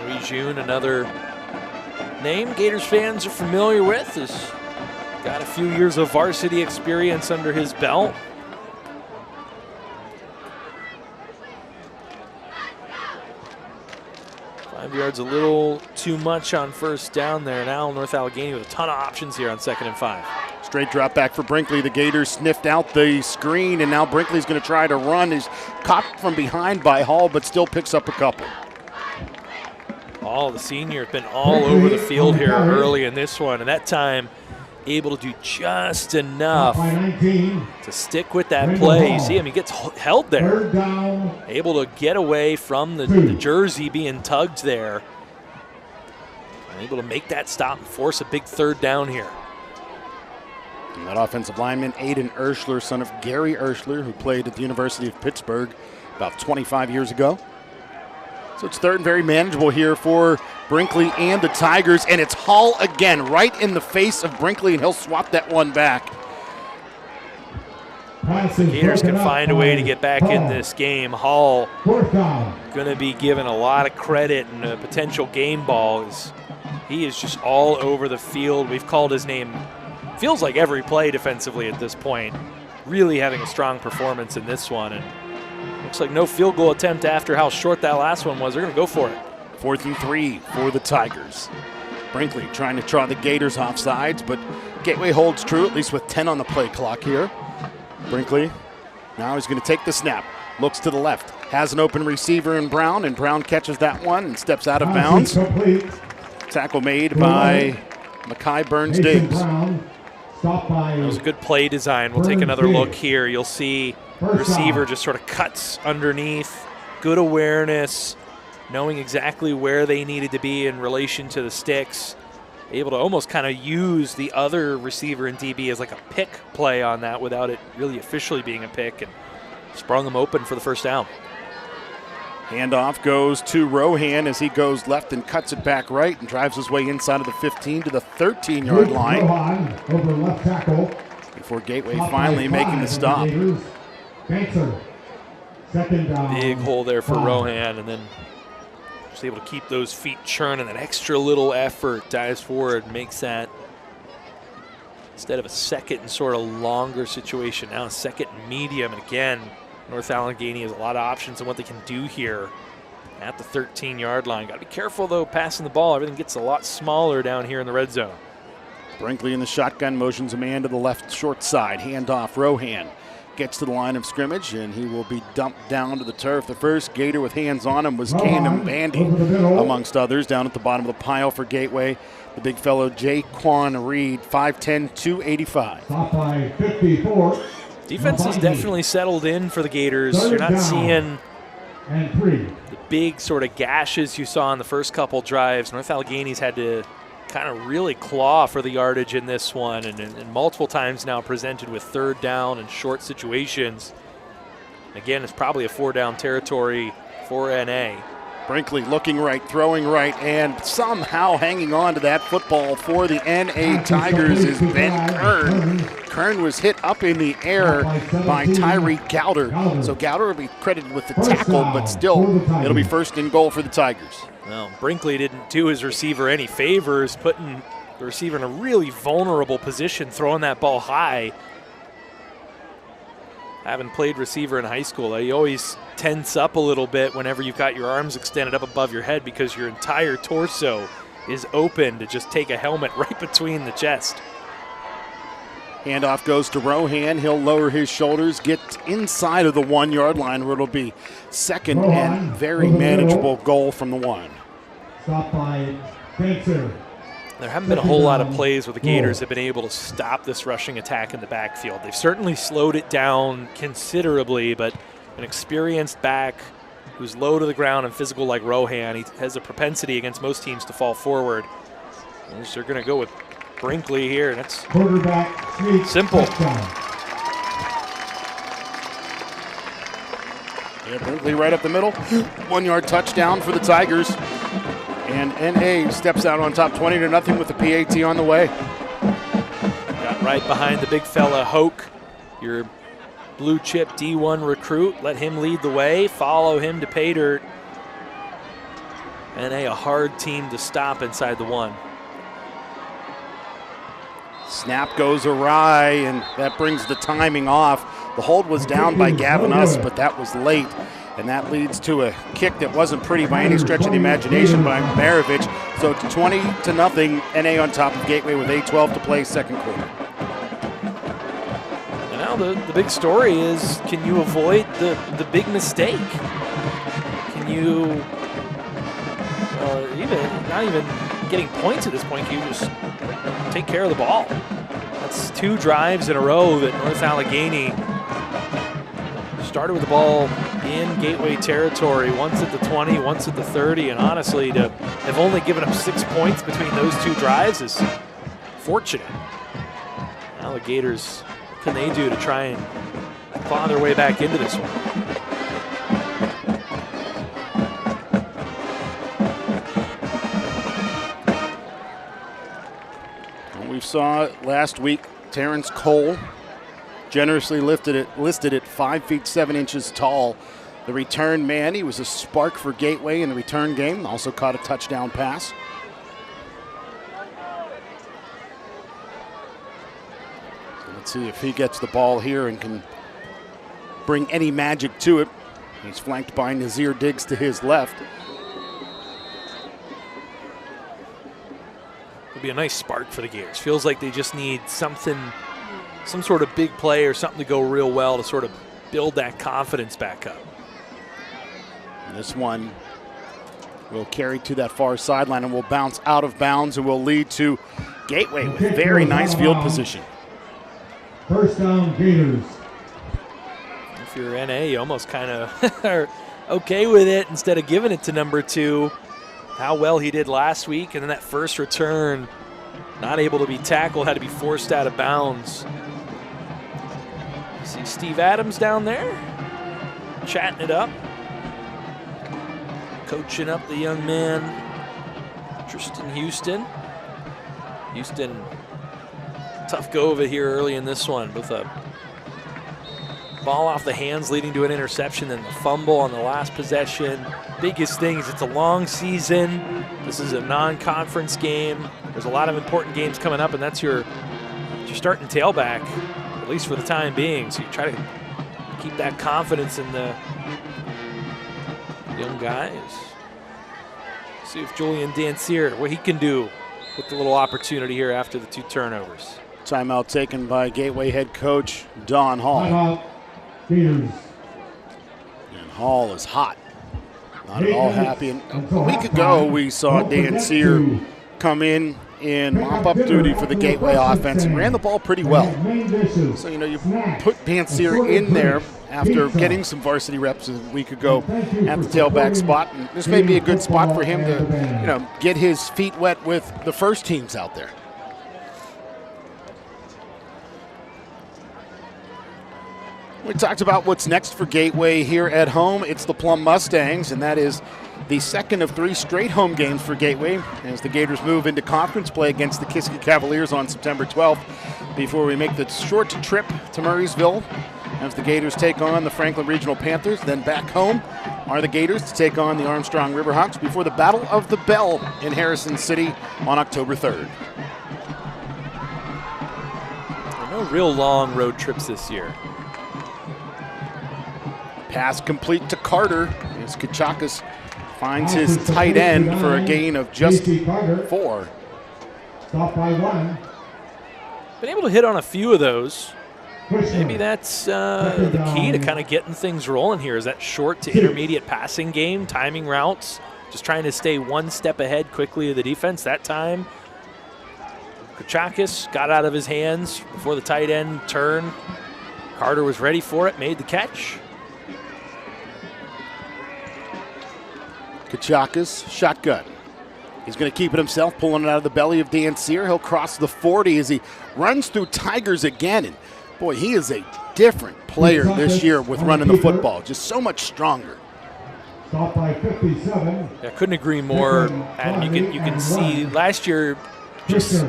Louis June, another name Gators fans are familiar with. Has got a few years of varsity experience under his belt. Yards a little too much on first down there. Now North Allegheny with a ton of options here on 2nd and 5. Straight drop back for Brinkley. The Gators sniffed out the screen, and now Brinkley's going to try to run. He's caught from behind by Hall, but still picks up a couple. Hall, the senior, has been all over the field here early in this one, and that time able to do just enough to stick with that play. You see him, he gets held there. Able to get away from the jersey being tugged there. And able to make that stop and force a big 3rd down here. And that offensive lineman, Aiden Urschler, son of Gary Urschler, who played at the University of Pittsburgh about 25 years ago. So it's 3rd and very manageable here for Brinkley and the Tigers, and it's Hall again, right in the face of Brinkley, and he'll swap that one back. The Gators can find a way to get back in this game. Hall going to be given a lot of credit and a potential game ball. He is just all over the field. We've called his name, feels like every play defensively at this point. Really having a strong performance in this one. And looks like no field goal attempt after how short that last one was. They're going to go for it. 4th and 3 for the Tigers. Brinkley trying to draw the Gators off sides, but Gateway holds true, at least with 10 on the play clock here. Brinkley, now he's going to take the snap. Looks to the left. Has an open receiver in Brown, and Brown catches that one and steps out of bounds. Tackle made by Mackay Burns-Diggs. That was a good play design. We'll take another look here. You'll see the receiver just sort of cuts underneath. Good awareness, knowing exactly where they needed to be in relation to the sticks. Able to almost kind of use the other receiver in DB as like a pick play on that without it really officially being a pick, and sprung them open for the 1st down. Handoff goes to Rohan as he goes left and cuts it back right and drives his way inside of the 15 to the 13-yard line. Over left tackle. Before Gateway finally making the stop. 2nd down. Big hole there for Rohan, and then just able to keep those feet churning. That extra little effort dives forward, makes that, instead of a 2nd and sort of longer situation, now a 2nd and medium. And again, North Allegheny has a lot of options on what they can do here at the 13-yard line. Got to be careful, though, passing the ball. Everything gets a lot smaller down here in the red zone. Brinkley in the shotgun, motions a man to the left short side. Handoff, Rohan gets to the line of scrimmage, and he will be dumped down to the turf. The first Gator with hands on him was Candom Bandy, amongst others. Down at the bottom of the pile for Gateway, the big fellow Jaquan Reed, 5'10", 285. Stop by 54. Defense has definitely settled in for the Gators. You're not seeing the big sort of gashes you saw in the first couple drives, North Allegheny's had to kind of really claw for the yardage in this one, and multiple times now presented with third down and short situations. Again, it's probably a 4-down territory for NA. Brinkley looking right, throwing right, and somehow hanging on to that football for the NA Tigers is Ben Kern. Kern was hit up in the air by Tyreek Gowder. So Gowder will be credited with the tackle, but still it'll be first and goal for the Tigers. Well, Brinkley didn't do his receiver any favors, putting the receiver in a really vulnerable position, throwing that ball high. Having played receiver in high school, you always tense up a little bit whenever you've got your arms extended up above your head because your entire torso is open to just take a helmet right between the chest. Handoff goes to Rohan. He'll lower his shoulders, get inside of the 1-yard line where it'll be second and very manageable goal from the 1. Stop by Spencer. There haven't been a whole lot of plays where the Gators have been able to stop this rushing attack in the backfield. They've certainly slowed it down considerably, but an experienced back who's low to the ground and physical like Rohan, he has a propensity against most teams to fall forward. And they're going to go with Brinkley here. That's quarterback simple. Yeah, Brinkley right up the middle. 1-yard touchdown for the Tigers. And NA steps out on top 20-0 with the PAT on the way. Got right behind the big fella, Hoke, your blue chip D1 recruit. Let him lead the way. Follow him to pay dirt. NA a hard team to stop inside the 1. Snap goes awry, and that brings the timing off. The hold was down by Gavin Us, but that was late. And that leads to a kick that wasn't pretty by any stretch of the imagination by Maravich. So it's 20-0, NA on top of Gateway with 8:12 to play, second quarter. And now the big story is, can you avoid the big mistake? Can you, not even getting points at this point, can you just take care of the ball? That's 2 drives in a row that North Allegheny started with the ball in Gateway territory, once at the 20, once at the 30, and honestly, to have only given up 6 points between those 2 drives is fortunate. Now the Gators, what can they do to try and claw their way back into this one? Well, we saw last week Terrence Cole generously listed at 5 feet 7 inches tall. The return man, he was a spark for Gateway in the return game. Also caught a touchdown pass. So let's see if he gets the ball here and can bring any magic to it. He's flanked by Nazir Diggs to his left. It'll be a nice spark for the Gators. Feels like they just need something, some sort of big play or something to go real well to sort of build that confidence back up. This one will carry to that far sideline and will bounce out of bounds and will lead to Gateway with very nice field position. First down, Gators. If you're NA, you almost kind of are okay with it instead of giving it to number 2. How well he did last week, and then that first return, not able to be tackled, had to be forced out of bounds. See Steve Adams down there, chatting it up, coaching up the young man, Tristan Houston. Houston, tough go of it here early in this one with a ball off the hands leading to an interception, then the fumble on the last possession. Biggest thing is it's a long season. This is a non-conference game. There's a lot of important games coming up, and that's your starting tailback, at least for the time being. So you try to keep that confidence in the young guys. See if Julian Dancier, what he can do with the little opportunity here after the 2 turnovers. Timeout taken by Gateway head coach Don Hall. Timeout, Gators. And Hall is hot. Not at all happy. And a week ago, we saw Dancier come in in mop-up duty for the Gateway offense and ran the ball pretty well. So, you put Dancier in there after getting some varsity reps a week ago at the tailback spot. And this may be a good spot for him to, get his feet wet with the first teams out there. We talked about what's next for Gateway here at home. It's the Plum Mustangs, and that is the second of 3 straight home games for Gateway as the Gators move into conference play against the Kiski Cavaliers on September 12th before we make the short trip to Monroeville as the Gators take on the Franklin Regional Panthers. Then back home are the Gators to take on the Armstrong Riverhawks before the Battle of the Bell in Harrison City on October 3rd. No real long road trips this year. Pass complete to Carter as Kachakas finds his tight end for a gain of just 4. Stop by 1. Been able to hit on a few of those. Maybe that's the key to kind of getting things rolling here, is that short to intermediate passing game, timing routes, just trying to stay one step ahead quickly of the defense. That time, Kachakas got out of his hands before the tight end turn. Carter was ready for it, made the catch. Kachakas, shotgun. He's going to keep it himself, pulling it out of the belly of Dancier. He'll cross the 40 as he runs through Tigers again. And boy, he is a different player this year with running the football. Just so much stronger. Stop by 57. I couldn't agree more, Adam. You can see last year just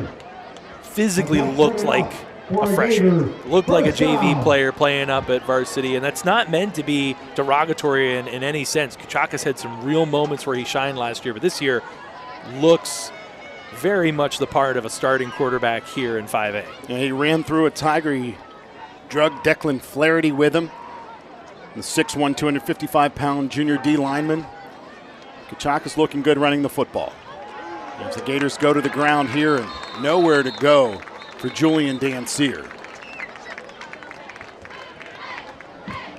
physically looked like a freshman, looked like a JV player playing up at varsity, and that's not meant to be derogatory in any sense. Kachakas had some real moments where he shined last year, but this year looks very much the part of a starting quarterback here in 5A. Yeah, he ran through a Tiger. He drug Declan Flaherty with him, the 6'1", 255-pound junior D lineman. Kachakas looking good running the football. As the Gators go to the ground here and nowhere to go for Julian Dancier.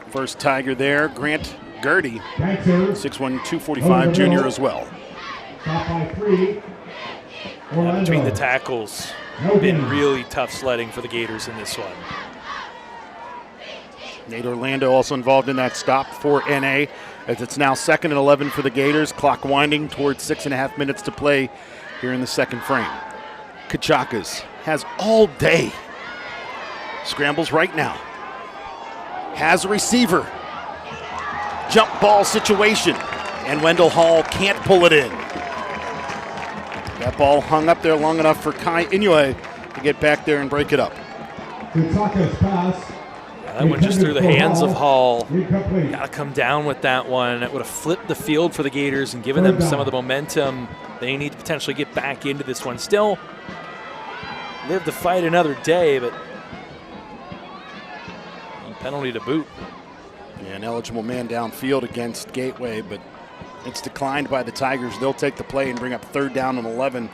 First Tiger there, Grant Gertie, 6'1", 245 junior as well. Stop by 3. Between the tackles, been really tough sledding for the Gators in this one. Nate Orlando also involved in that stop for NA, as it's now 2nd and 11 for the Gators. Clock winding towards 6.5 minutes to play here in the second frame. Kachakas has all day. Scrambles right now. Has a receiver. Jump ball situation. And Wendell Hall can't pull it in. That ball hung up there long enough for Kai Inoue to get back there and break it up. Kachakas pass. That one just through the hands of Hall. Got to come down with that one. It would have flipped the field for the Gators and given them some of the momentum they need to potentially get back into this one. Still live to fight another day, but penalty to boot. Yeah, an eligible man downfield against Gateway, but it's declined by the Tigers. They'll take the play and bring up 3rd down and 11.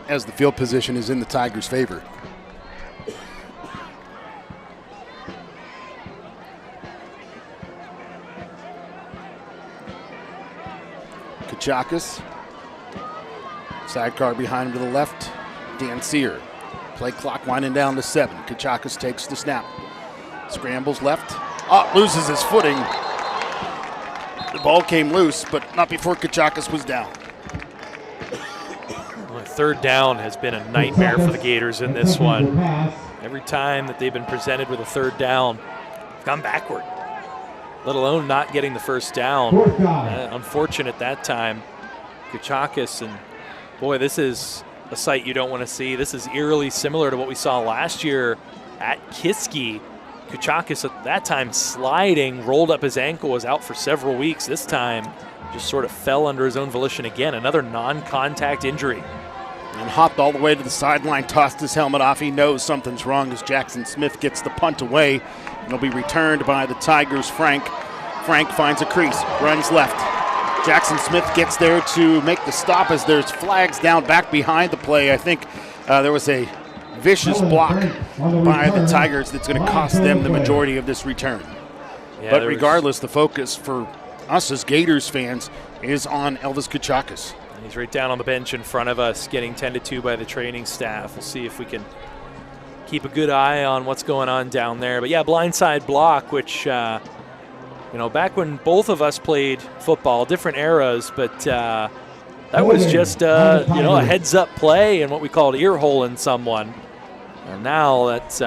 As the field position is in the Tigers' favor. Kachakas. Sidecar behind him to the left. Dancier. Play clock winding down to 7. Kachakas takes the snap. Scrambles left. Loses his footing. The ball came loose, but not before Kachakas was down. Well, 3rd down has been a nightmare for the Gators in this one. Every time that they've been presented with a 3rd down, they've gone backward, let alone not getting the 1st down. Unfortunate that time. Kachakas, and boy, this is a sight you don't want to see. This is eerily similar to what we saw last year at Kiski. Kachakas at that time sliding, rolled up his ankle, was out for several weeks. This time just sort of fell under his own volition again. Another non-contact injury. And hopped all the way to the sideline, tossed his helmet off. He knows something's wrong as Jackson Smith gets the punt away. And it'll be returned by the Tigers' Frank. Frank finds a crease, runs left. Jackson Smith gets there to make the stop as there's flags down back behind the play. I think there was a vicious block by the Tigers that's going to cost them the majority of this return. Yeah, but regardless, the focus for us as Gators fans is on Elvis Kachakis. And he's right down on the bench in front of us, getting tended to by the training staff. We'll see if we can keep a good eye on what's going on down there. But yeah, blindside block, which, back when both of us played football, different eras, but that was just, a heads-up play and what we called ear-holing someone. And now that's,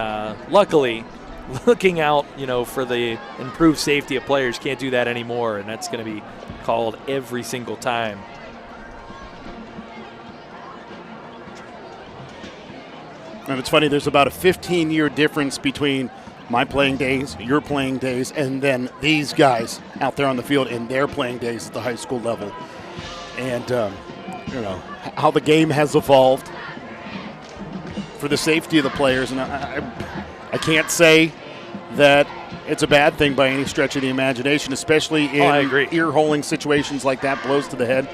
luckily, looking out, for the improved safety of players, can't do that anymore, and that's going to be called every single time. And it's funny, there's about a 15-year difference between my playing days, your playing days, and then these guys out there on the field in their playing days at the high school level. And, how the game has evolved for the safety of the players. And I can't say that it's a bad thing by any stretch of the imagination, especially in ear-holing situations like that, blows to the head.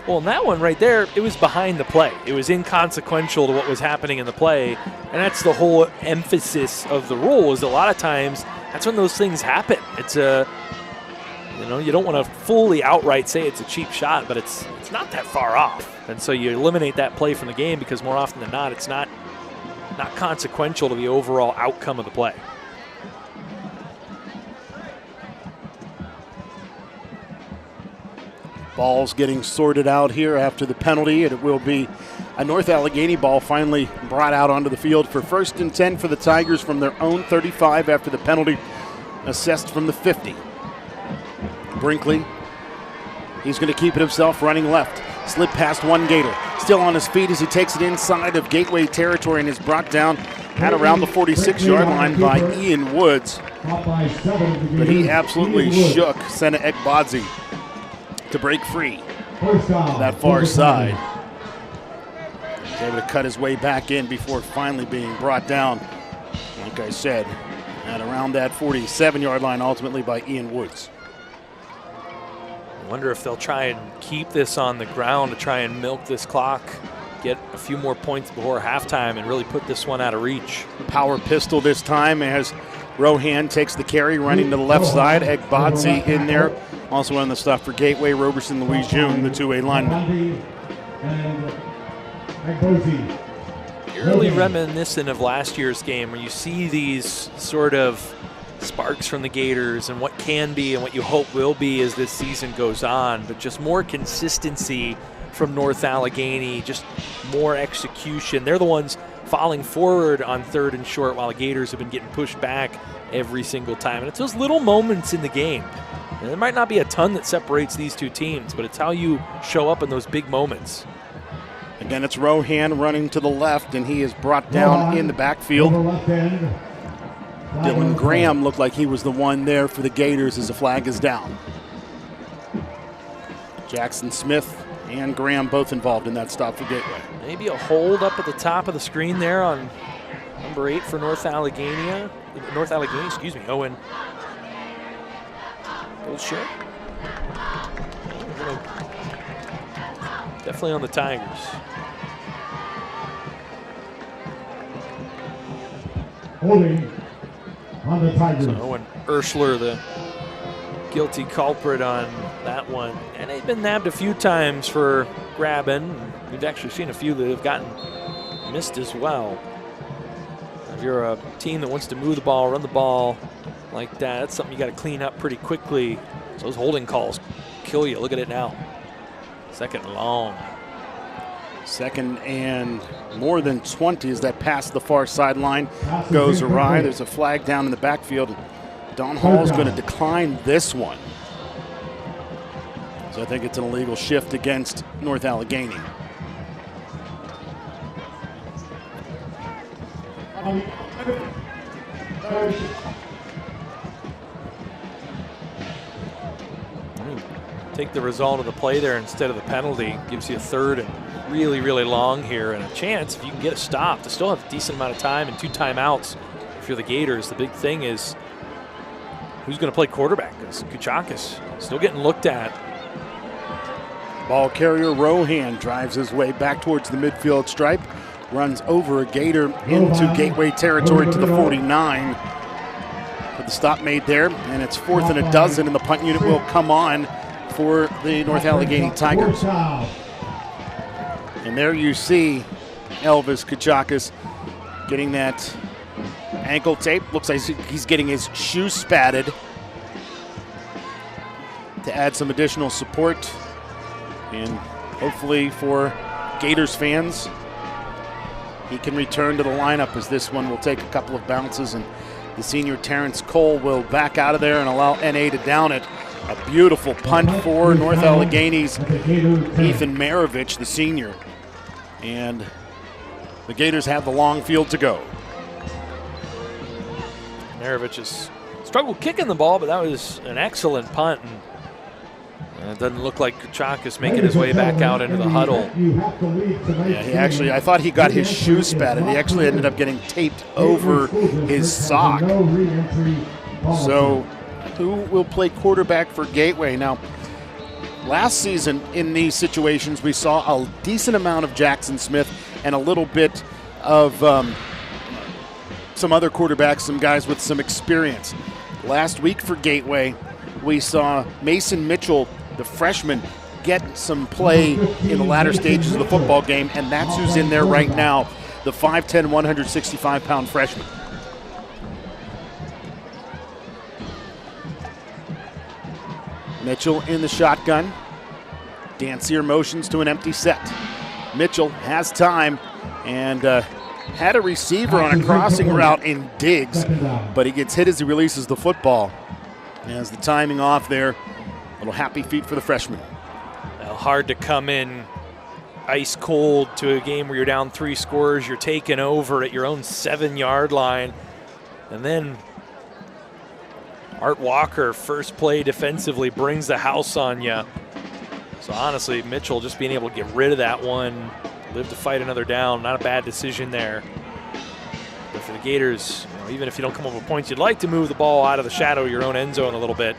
Well, in that one right there, it was behind the play. It was inconsequential to what was happening in the play, and that's the whole emphasis of the rule, is a lot of times that's when those things happen. It's you don't want to fully outright say it's a cheap shot, but it's not that far off. And so you eliminate that play from the game because more often than not, it's not consequential to the overall outcome of the play. Ball's getting sorted out here after the penalty, and it will be a North Allegheny ball finally brought out onto the field for 1st and 10 for the Tigers from their own 35 after the penalty assessed from the 50. Brinkley, he's going to keep it himself, running left. Slip past one Gator. Still on his feet as he takes it inside of Gateway territory and is brought down at around the 46-yard line by Ian Woods. But he absolutely shook Sena Ekbadzi to break free that far side. He's able to cut his way back in before finally being brought down, like I said, at around that 47-yard line ultimately by Ian Woods. I wonder if they'll try and keep this on the ground to try and milk this clock, get a few more points before halftime and really put this one out of reach. Power pistol this time as Rohan takes the carry, running to the left side. Ekbadzi in there. Also on the stuff for Gateway, Roberson, Louise June, the 2A linemen. Eerily reminiscent of last year's game where you see these sort of sparks from the Gators and what can be and what you hope will be as this season goes on, but just more consistency from North Allegheny, just more execution. They're the ones falling forward on 3rd and short while the Gators have been getting pushed back every single time. And it's those little moments in the game. And there might not be a ton that separates these two teams, but it's how you show up in those big moments. Again, it's Rohan running to the left, and he is brought down in the backfield. Dylan Graham looked like he was the one there for the Gators as the flag is down. Jackson Smith and Graham both involved in that stop for Gateway. Maybe a hold up at the top of the screen there on number 8 for North Allegheny, Owen Bullshit. Definitely on the Tigers. Holding on the Tigers. So Owen Urschler, the guilty culprit on that one. And they've been nabbed a few times for grabbing. We've actually seen a few that have gotten missed as well. If you're a team that wants to move the ball, run the ball like that, that's something you got to clean up pretty quickly. So those holding calls kill you. Look at it now. 2nd and long. 2nd and more than 20 as that pass to the far sideline goes awry. There's a flag down in the backfield. Don Hall's going to decline this one. So I think it's an illegal shift against North Allegheny. Take the result of the play there instead of the penalty. Gives you a 3rd and really, really long here, and a chance if you can get a stop to still have a decent amount of time and 2 timeouts if you're the Gators. The big thing is who's going to play quarterback, because Kachakis still getting looked at. Ball carrier Rohan drives his way back towards the midfield stripe, runs over a Gator into Gateway territory to the 49. But the stop made there, and it's 4th and 12, and the punt unit will come on for the North Allegheny Tigers. And there you see Elvis Kachakis getting that ankle tape. Looks like he's getting his shoes spatted to add some additional support. And hopefully for Gators fans, he can return to the lineup, as this one will take a couple of bounces, and the senior Terrence Cole will back out of there and allow NA to down it. A beautiful punt for North Allegheny's Ethan Maravich, the senior. And the Gators have the long field to go. Maravich has struggled kicking the ball, but that was an excellent punt. And it doesn't look like Kachakis making his way back out into the huddle. Yeah, I thought he got his shoe spatted. He actually ended up getting taped over his sock. So who will play quarterback for Gateway? Now, last season in these situations, we saw a decent amount of Jackson Smith and a little bit of some other quarterbacks, some guys with some experience. Last week for Gateway, we saw Mason Mitchell, the freshman, get some play in the latter stages of the football game, and that's who's in there right now, the 5'10", 165-pound freshman. Mitchell in the shotgun. Dancier motions to an empty set. Mitchell has time and had a receiver on a crossing route in Diggs, but he gets hit as he releases the football. As the timing off there, a little happy feet for the freshman. Well, hard to come in ice cold to a game where you're down 3 scores, you're taking over at your own 7-yard line, and then Art Walker, first play defensively, brings the house on you. So honestly, Mitchell just being able to get rid of that one, live to fight another down, not a bad decision there. But for the Gators, even if you don't come up with points, you'd like to move the ball out of the shadow of your own end zone a little bit.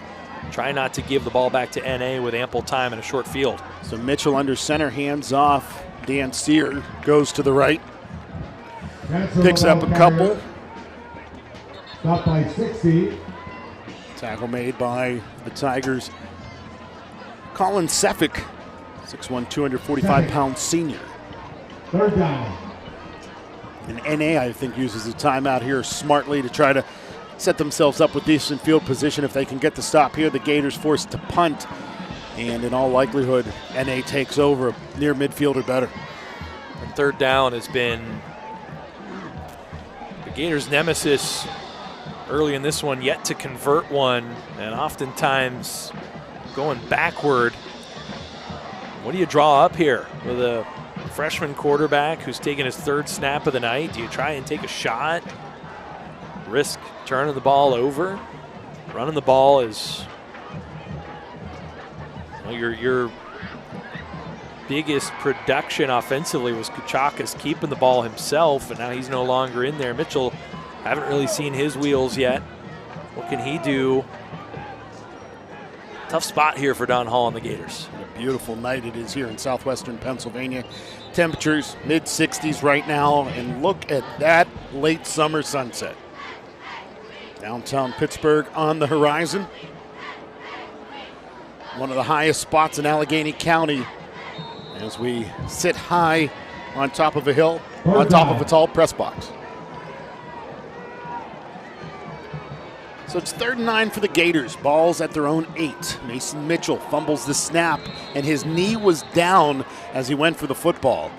Try not to give the ball back to NA with ample time in a short field. So Mitchell under center, hands off. Dancier goes to the right. Picks up a couple. Stop by 60. Tackle made by the Tigers. Colin Seffick, 6'1", 245-pound senior. 3rd down. And NA, I think, uses the timeout here smartly to try to set themselves up with decent field position. If they can get the stop here, the Gators forced to punt. And in all likelihood, NA takes over near midfield or better. And 3rd down has been the Gators' nemesis early in this one, yet to convert one, and oftentimes going backward. What do you draw up here with a freshman quarterback who's taking his 3rd snap of the night? Do you try and take a shot, risk turning the ball over? Running the ball is, your biggest production offensively was Kachakis keeping the ball himself, and now he's no longer in there. Mitchell, haven't really seen his wheels yet. What can he do? Tough spot here for Don Hall and the Gators. A beautiful night it is here in southwestern Pennsylvania. Temperatures mid-60s right now, and look at that late summer sunset. Downtown Pittsburgh on the horizon. One of the highest spots in Allegheny County as we sit high on top of a hill, on top of a tall press box. So it's 3rd and 9 for the Gators. Ball's at their own 8. Mason Mitchell fumbles the snap, and his knee was down as he went for the football.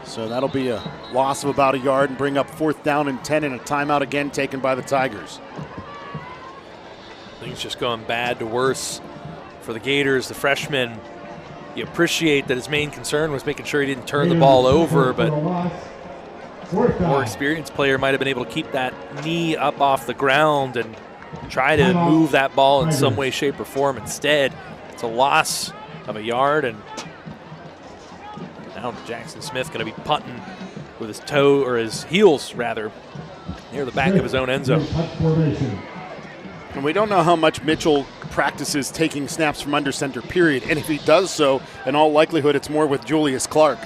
So that'll be a loss of about a yard and bring up 4th down and 10, and a timeout again taken by the Tigers. Things just going bad to worse for the Gators. The freshman, you appreciate that his main concern was making sure he didn't turn the ball over, but a more experienced player might have been able to keep that knee up off the ground and try to move that ball in some way, shape, or form. Instead, it's a loss of a yard, and now Jackson Smith going to be punting with his toe, or his heels rather, near the back of his own end zone. And we don't know how much Mitchell practices taking snaps from under center, period. And if he does so, in all likelihood, it's more with Julius Clark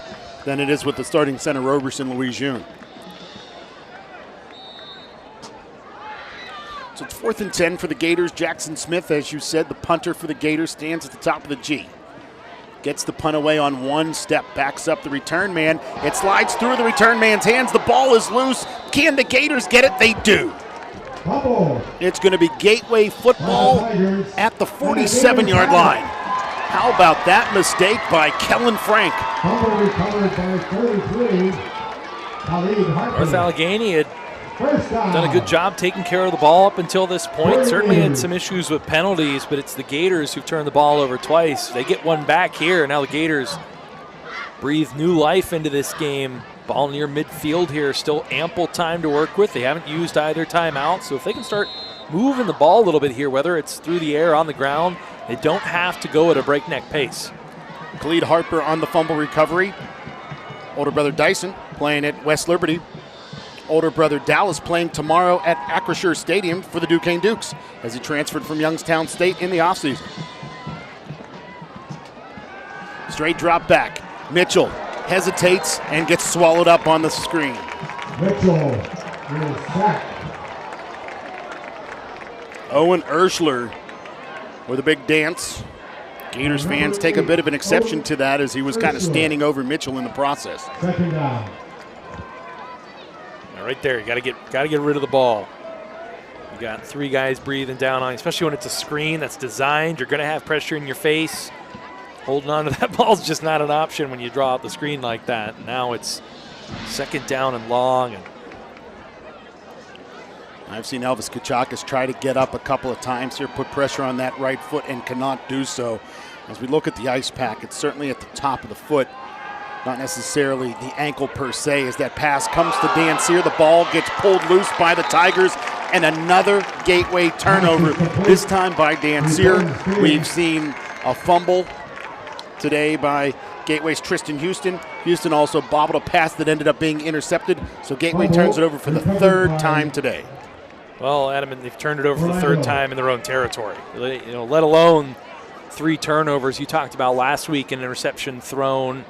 than it is with the starting center, Roberson Louis June. So it's 4th and 10 for the Gators. Jackson Smith, as you said, the punter for the Gators, stands at the top of the G. Gets the punt away on one step, backs up the return man. It slides through the return man's hands. The ball is loose. Can the Gators get it? They do. It's going to be Gateway football at the 47-yard line. How about that mistake by Kellen Frank? North Allegheny had done a good job taking care of the ball up until this point. Certainly had some issues with penalties, but it's the Gators who've turned the ball over twice. They get one back here. Now the Gators breathe new life into this game. Ball near midfield here. Still ample time to work with. They haven't used either timeout, so if they can start moving the ball a little bit here, whether it's through the air, on the ground, they don't have to go at a breakneck pace. Khalid Harper on the fumble recovery. Older brother Dyson playing at West Liberty. Older brother Dallas playing tomorrow at Acrisure Stadium for the Duquesne Dukes as he transferred from Youngstown State in the offseason. Straight drop back. Mitchell hesitates and gets swallowed up on the screen. Mitchell is sacked. Owen Urschler with a big dance. Gators fans take a bit of an exception to that as he was kind of standing over Mitchell in the process. Second down. Right there, you got to get rid of the ball. You got 3 guys breathing down on you, especially when it's a screen that's designed. You're going to have pressure in your face. Holding on to that ball is just not an option when you draw out the screen like that. Now it's 2nd down and long. And I've seen Elvis Kachakis try to get up a couple of times here, put pressure on that right foot and cannot do so. As we look at the ice pack, it's certainly at the top of the foot. Not necessarily the ankle per se, as that pass comes to Dan Sear. The ball gets pulled loose by the Tigers, and another Gateway turnover, this time by Dan Sear. We've seen a fumble today by Gateway's Tristan Houston. Houston also bobbled a pass that ended up being intercepted, so Gateway turns it over for the 3rd time today. Well, Adam, and they've turned it over for the 3rd time in their own territory. Let alone 3 turnovers. You talked about last week, an interception thrown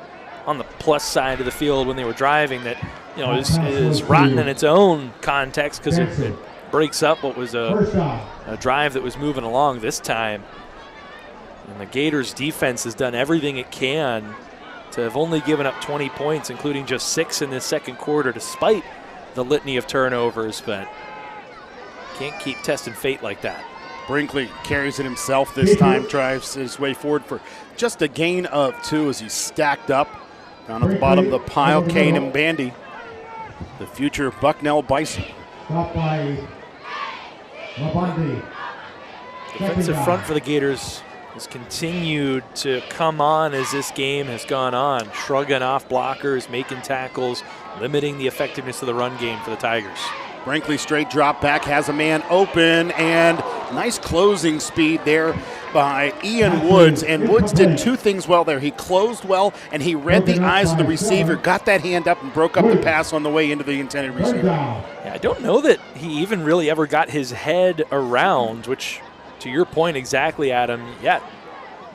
on the plus side of the field when they were driving that, is rotten in its own context because it breaks up what was a drive that was moving along this time. And the Gators defense has done everything it can to have only given up 20 points, including just 6 in this 2nd quarter, despite the litany of turnovers, but can't keep testing fate like that. Brinkley carries it himself this time, drives his way forward for just a gain of 2 as he's stacked up. Down at the bottom of the pile, Kane and Bandy, the future Bucknell Bison. Stop by Labandi. Defensive front for the Gators has continued to come on as this game has gone on, shrugging off blockers, making tackles, limiting the effectiveness of the run game for the Tigers. Brinkley straight drop back, has a man open, and nice closing speed there by Ian Woods. And Woods did 2 things well there. He closed well, and he read the eyes of the receiver, got that hand up, and broke up the pass on the way into the intended receiver. Yeah, I don't know that he even really ever got his head around, which, to your point exactly, Adam,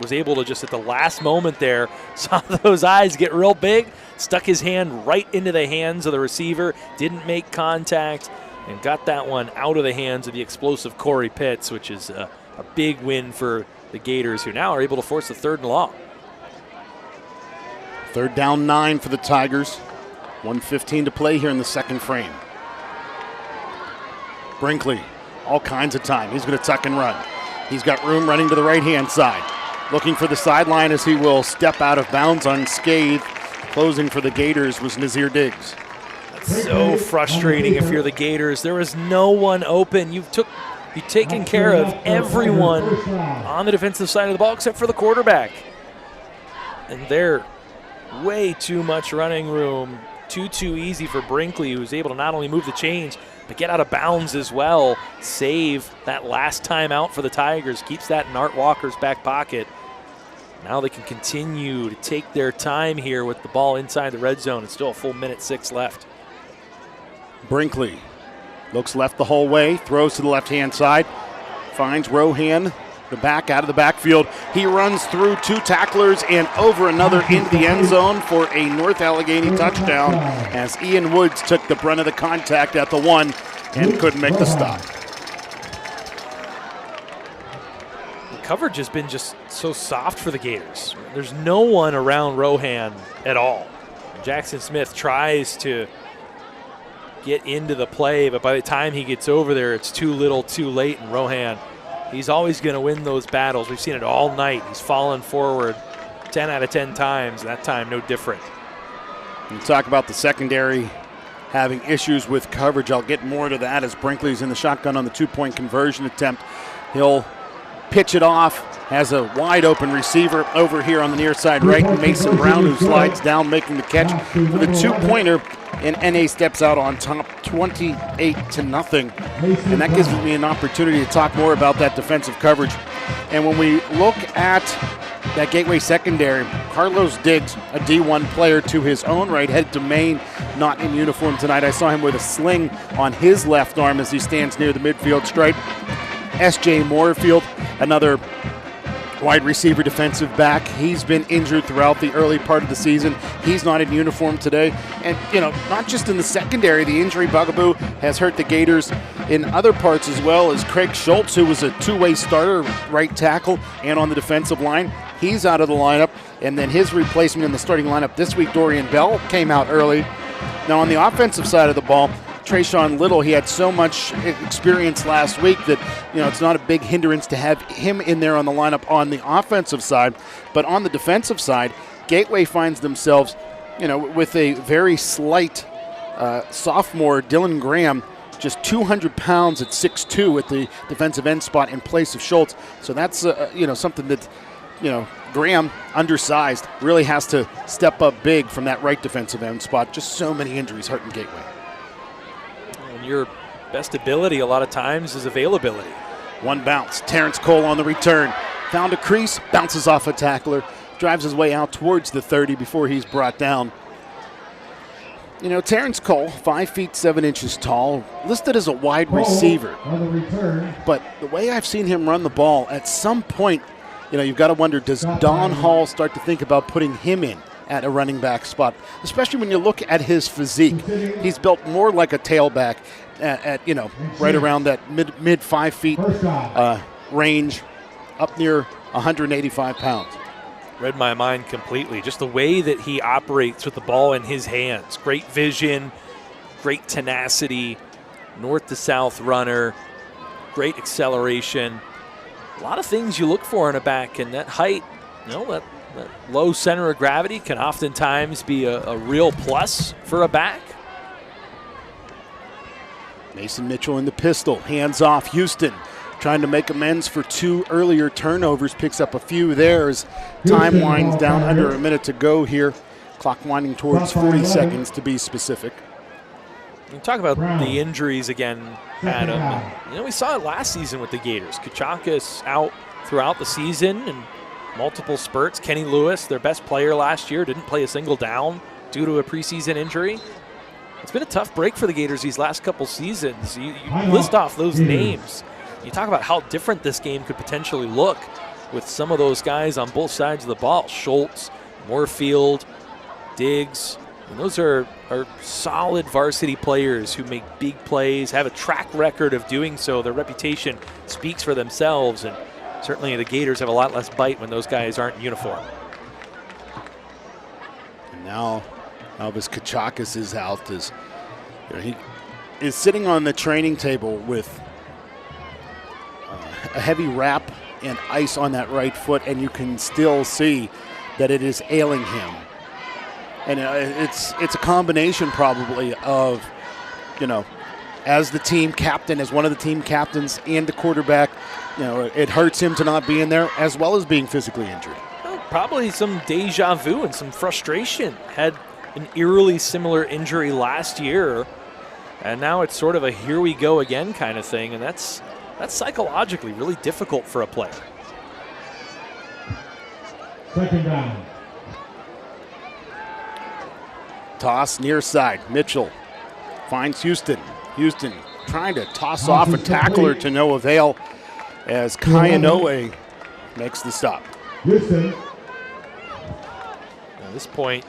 was able to just at the last moment there, saw those eyes get real big, stuck his hand right into the hands of the receiver, didn't make contact, and got that one out of the hands of the explosive Corey Pitts, which is a big win for the Gators, who now are able to force the 3rd and long. 3rd down 9 for the Tigers. 1:15 to play here in the 2nd frame. Brinkley, all kinds of time. He's going to tuck and run. He's got room running to the right-hand side. Looking for the sideline as he will step out of bounds unscathed. Closing for the Gators was Nazir Diggs. That's so frustrating if you're the Gators. There was no one open. You've taken care of everyone on the defensive side of the ball except for the quarterback. And they're way too much running room. Too easy for Brinkley, who's able to not only move the chains, but get out of bounds as well. Save that last time out for the Tigers. Keeps that in Art Walker's back pocket. Now they can continue to take their time here with the ball inside the red zone. It's still a full 1:06 left. Brinkley looks left the whole way, throws to the left-hand side, finds Rohan, the back out of the backfield. He runs through 2 tacklers and over another into the end zone for a North Allegheny touchdown as Ian Woods took the brunt of the contact at the 1 and couldn't make the stop. coverage has been just so soft for the Gators. There's no one around Rohan at all. Jackson Smith tries to get into the play, but by the time he gets over there, it's too little, too late, and Rohan, he's always going to win those battles. We've seen it all night. He's fallen forward 10 out of 10 times, and that time no different. You talk about the secondary having issues with coverage. I'll get more to that as Brinkley's in the shotgun on the two-point conversion attempt. He'll pitch it off, has a wide open receiver over here on the near side right, Mason Brown, who slides down making the catch for the two-pointer, and NA steps out on top 28-0. And that gives me an opportunity to talk more about that defensive coverage. And when we look at that Gateway secondary, Carlos Diggs, a D1 player to his own right, headed to Maine, not in uniform tonight. I saw him with a sling on his left arm as he stands near the midfield stripe. S.J. Moorfield, another wide receiver defensive back. He's been injured throughout the early part of the season. He's not in uniform today. And, not just in the secondary, the injury bugaboo has hurt the Gators in other parts as well, as Craig Schultz, who was a two-way starter, right tackle, and on the defensive line. He's out of the lineup. And then his replacement in the starting lineup this week, Dorian Bell, came out early. Now, on the offensive side of the ball, Trayshawn Little, he had so much experience last week that, it's not a big hindrance to have him in there on the lineup on the offensive side. But on the defensive side, Gateway finds themselves, with a very slight sophomore, Dylan Graham, just 200 pounds at 6'2" at the defensive end spot in place of Schultz. So that's, something that, Graham, undersized, really has to step up big from that right defensive end spot. Just so many injuries hurting Gateway. And your best ability a lot of times is availability. One bounce. Terrence Cole on the return. Found a crease, bounces off a tackler, drives his way out towards the 30 before he's brought down. Terrence Cole, 5'7" tall, listed as a wide receiver. But the way I've seen him run the ball, at some point, you've got to wonder, does Don Hall start to think about putting him in at a running back spot, especially when you look at his physique? He's built more like a tailback at right around that mid 5 feet range, up near 185 pounds. Read my mind completely. Just the way that he operates with the ball in his hands. Great vision, great tenacity, north to south runner, great acceleration. A lot of things you look for in a back, and that height, that low center of gravity can oftentimes be a real plus for a back. Mason Mitchell in the pistol, hands off. Houston trying to make amends for two earlier turnovers, picks up a few there as time winds down, under a minute to go here. Clock winding towards 40 seconds to be specific. You talk about the injuries again, Adam. We saw it last season with the Gators. Kachakis out throughout the season and multiple spurts. Kenny Lewis, their best player last year, didn't play a single down due to a preseason injury. It's been a tough break for the Gators these last couple seasons. You list off those names. You talk about how different this game could potentially look with some of those guys on both sides of the ball. Schultz, Moorfield, Diggs. And those are solid varsity players who make big plays, have a track record of doing so. Their reputation speaks for themselves, and certainly the Gators have a lot less bite when those guys aren't in uniform. And now Elvis Kachakis is out. He is sitting on the training table with a heavy wrap and ice on that right foot, and you can still see that it is ailing him. And it's a combination probably of, as the team captain, as one of the team captains and the quarterback, it hurts him to not be in there, as well as being physically injured. Well, probably some deja vu and some frustration. Had an eerily similar injury last year, and now it's sort of a here we go again kind of thing, and that's psychologically really difficult for a player. Second down. Toss near side. Mitchell finds Houston. Houston trying to toss off a tackler to no avail as Kayanoe makes the stop. Houston. At this point,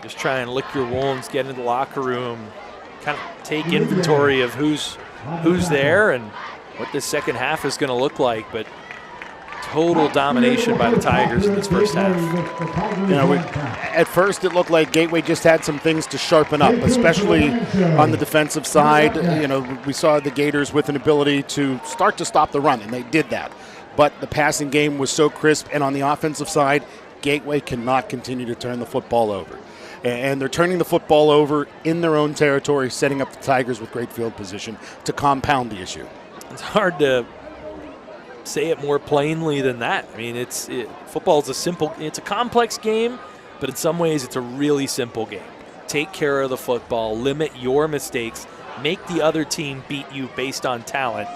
just try and lick your wounds, get into the locker room, kind of take inventory of who's there and what this second half is going to look like. But total domination by the Tigers in this first half. You know, at first it looked like Gateway just had some things to sharpen up, especially on the defensive side. You know, we saw the Gators with an ability to start to stop the run, and they did that. But the passing game was so crisp, and on the offensive side, Gateway cannot continue to turn the football over. And they're turning the football over in their own territory, setting up the Tigers with great field position to compound the issue. It's hard to say it more plainly than that. I mean, football is it's a complex game, but in some ways it's a really simple game. Take care of the football, limit your mistakes, make the other team beat you based on talent.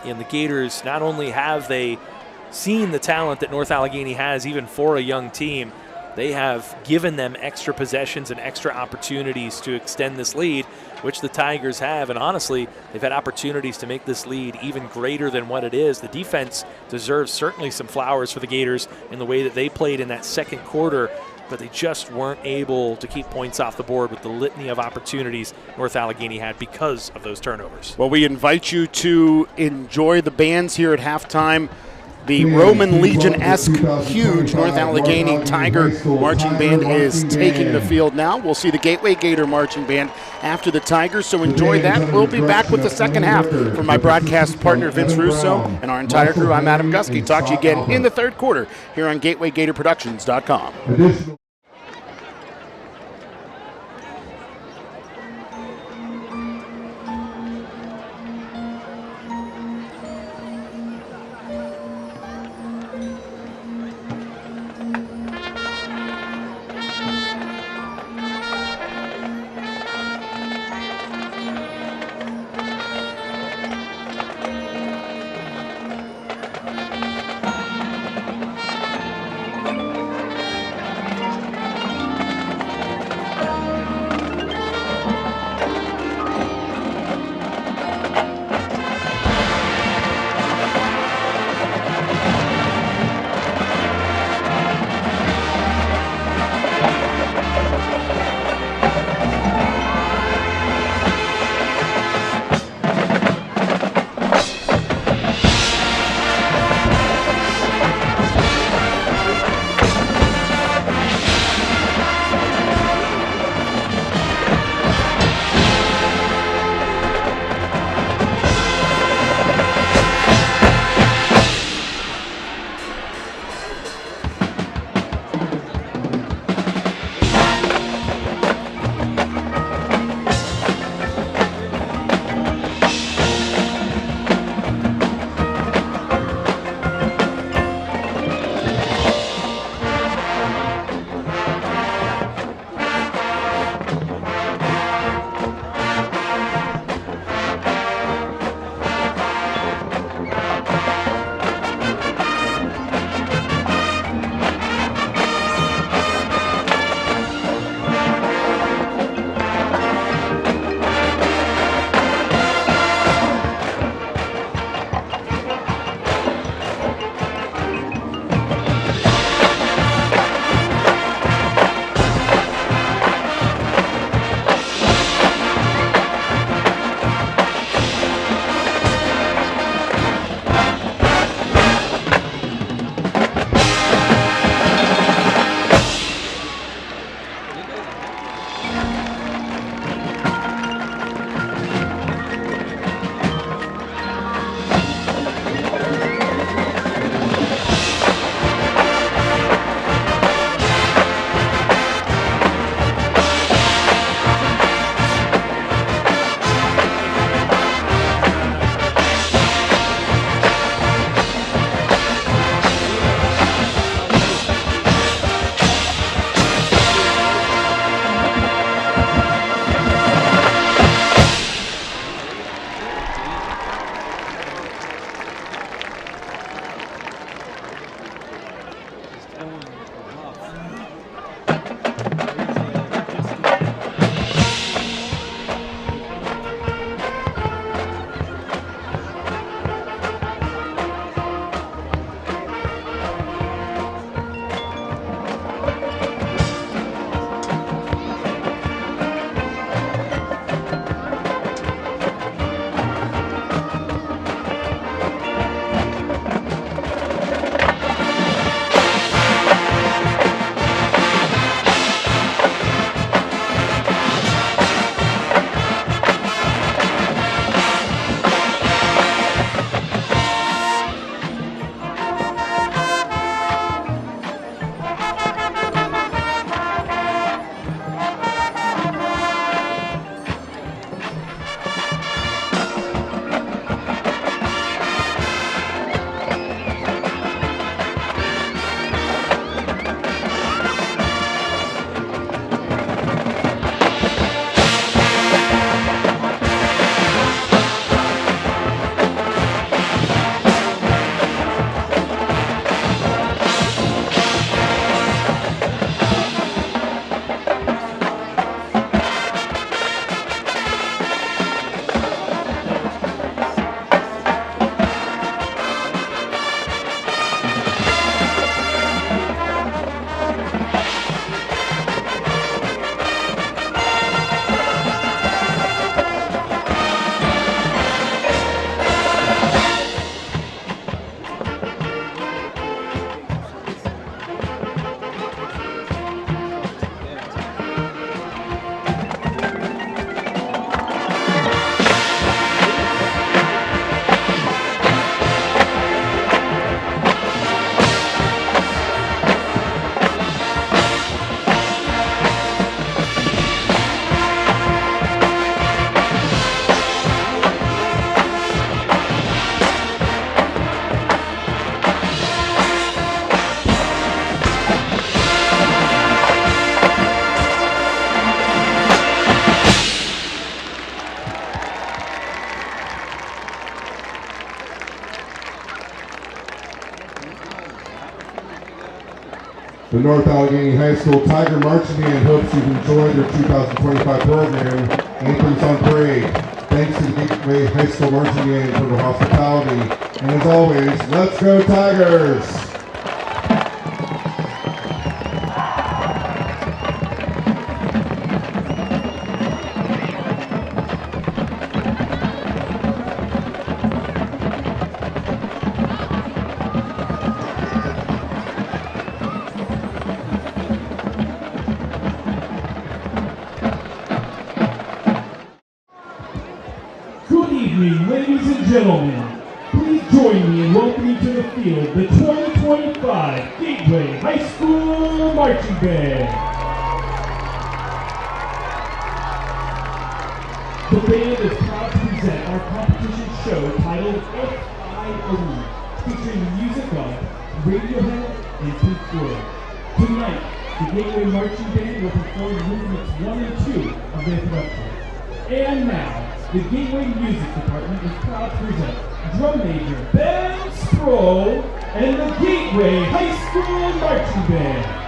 And the Gators, not only have they seen the talent that North Allegheny has, even for a young team, they have given them extra possessions and extra opportunities to extend this lead, which the Tigers have. And honestly, they've had opportunities to make this lead even greater than what it is. The defense deserves certainly some flowers for the Gators in the way that they played in that second quarter, but they just weren't able to keep points off the board with the litany of opportunities North Allegheny had because of those turnovers. Well, we invite you to enjoy the bands here at halftime. The Roman Legion-esque huge North Allegheny Tiger marching band is taking the field now. We'll see the Gateway Gator marching band after the Tigers, so enjoy that. We'll be back with the second half. From my broadcast partner Vince Russo and our entire crew, I'm Adam Gusky. Talk to you again in the third quarter here on GatewayGatorProductions.com. The North Allegheny High School Tiger Marching Band hopes you've enjoyed their 2025 program, Anthems on Parade. Thanks to the Gateway High School Marching Band for the hospitality. And as always, let's go Tigers! Good evening, ladies and gentlemen. Please join me in welcoming to the field the 2025 Gateway High School Marching Band. The band is proud to present our competition show titled FIOE, featuring the music of Radiohead and Pink Floyd. Tonight, the Gateway Marching Band will perform movements 1 and 2 of their production. And now, the Gateway Music Department is proud to present Drum Major Ben Sproul and the Gateway High School Marching Band.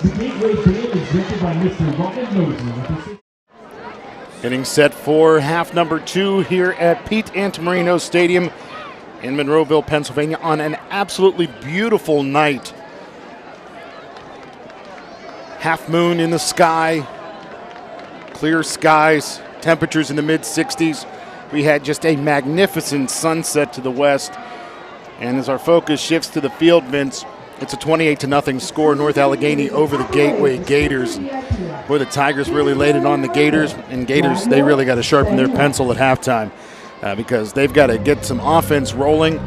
The Gateway Band is directed by Mr. Robin Mosley. Getting set for half number 2 here at Pete Antamarino Stadium in Monroeville, Pennsylvania on an absolutely beautiful night. Half moon in the sky, clear skies, temperatures in the mid-60s. We had just a magnificent sunset to the west. And as our focus shifts to the field, Vince, it's a 28-0 score, North Allegheny over the Gateway Gators. Boy, the Tigers really laid it on the Gators, and Gators, they really got to sharpen their pencil at halftime because they've got to get some offense rolling,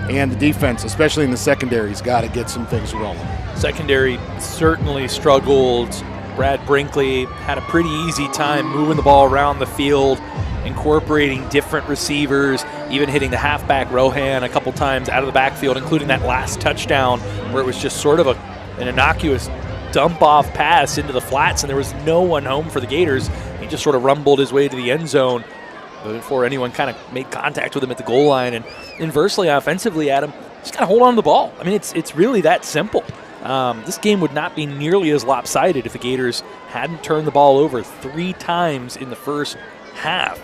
and the defense, especially in the secondary, has got to get some things rolling. Secondary certainly struggled. Brad Brinkley had a pretty easy time moving the ball around the field, incorporating different receivers, even hitting the halfback Rohan a couple times out of the backfield, including that last touchdown where it was just sort of an innocuous dump-off pass into the flats, and there was no one home for the Gators. He just sort of rumbled his way to the end zone before anyone kind of made contact with him at the goal line. And inversely, offensively, Adam, just got to hold on to the ball. I mean, it's really that simple. This game would not be nearly as lopsided if the Gators hadn't turned the ball over 3 times in the first half.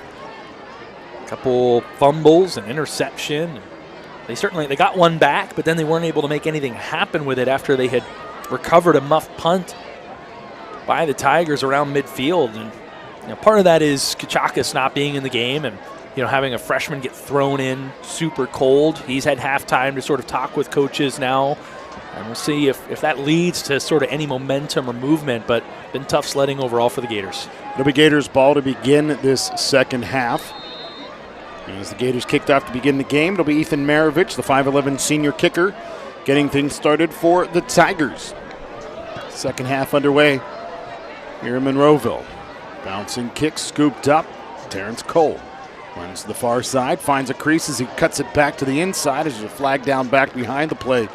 A couple fumbles and interception. They got one back, but then they weren't able to make anything happen with it after they had recovered a muff punt by the Tigers around midfield. And part of that is Kachakis not being in the game and having a freshman get thrown in super cold. He's had halftime to sort of talk with coaches now. And we'll see if that leads to sort of any momentum or movement, but been tough sledding overall for the Gators. It'll be Gators ball to begin this second half. As the Gators kicked off to begin the game, it'll be Ethan Maravich, the 5'11 senior kicker, getting things started for the Tigers. Second half underway here in Monroeville. Bouncing kick scooped up. Terrence Cole runs to the far side, finds a crease as he cuts it back to the inside as there's a flag down back behind the play.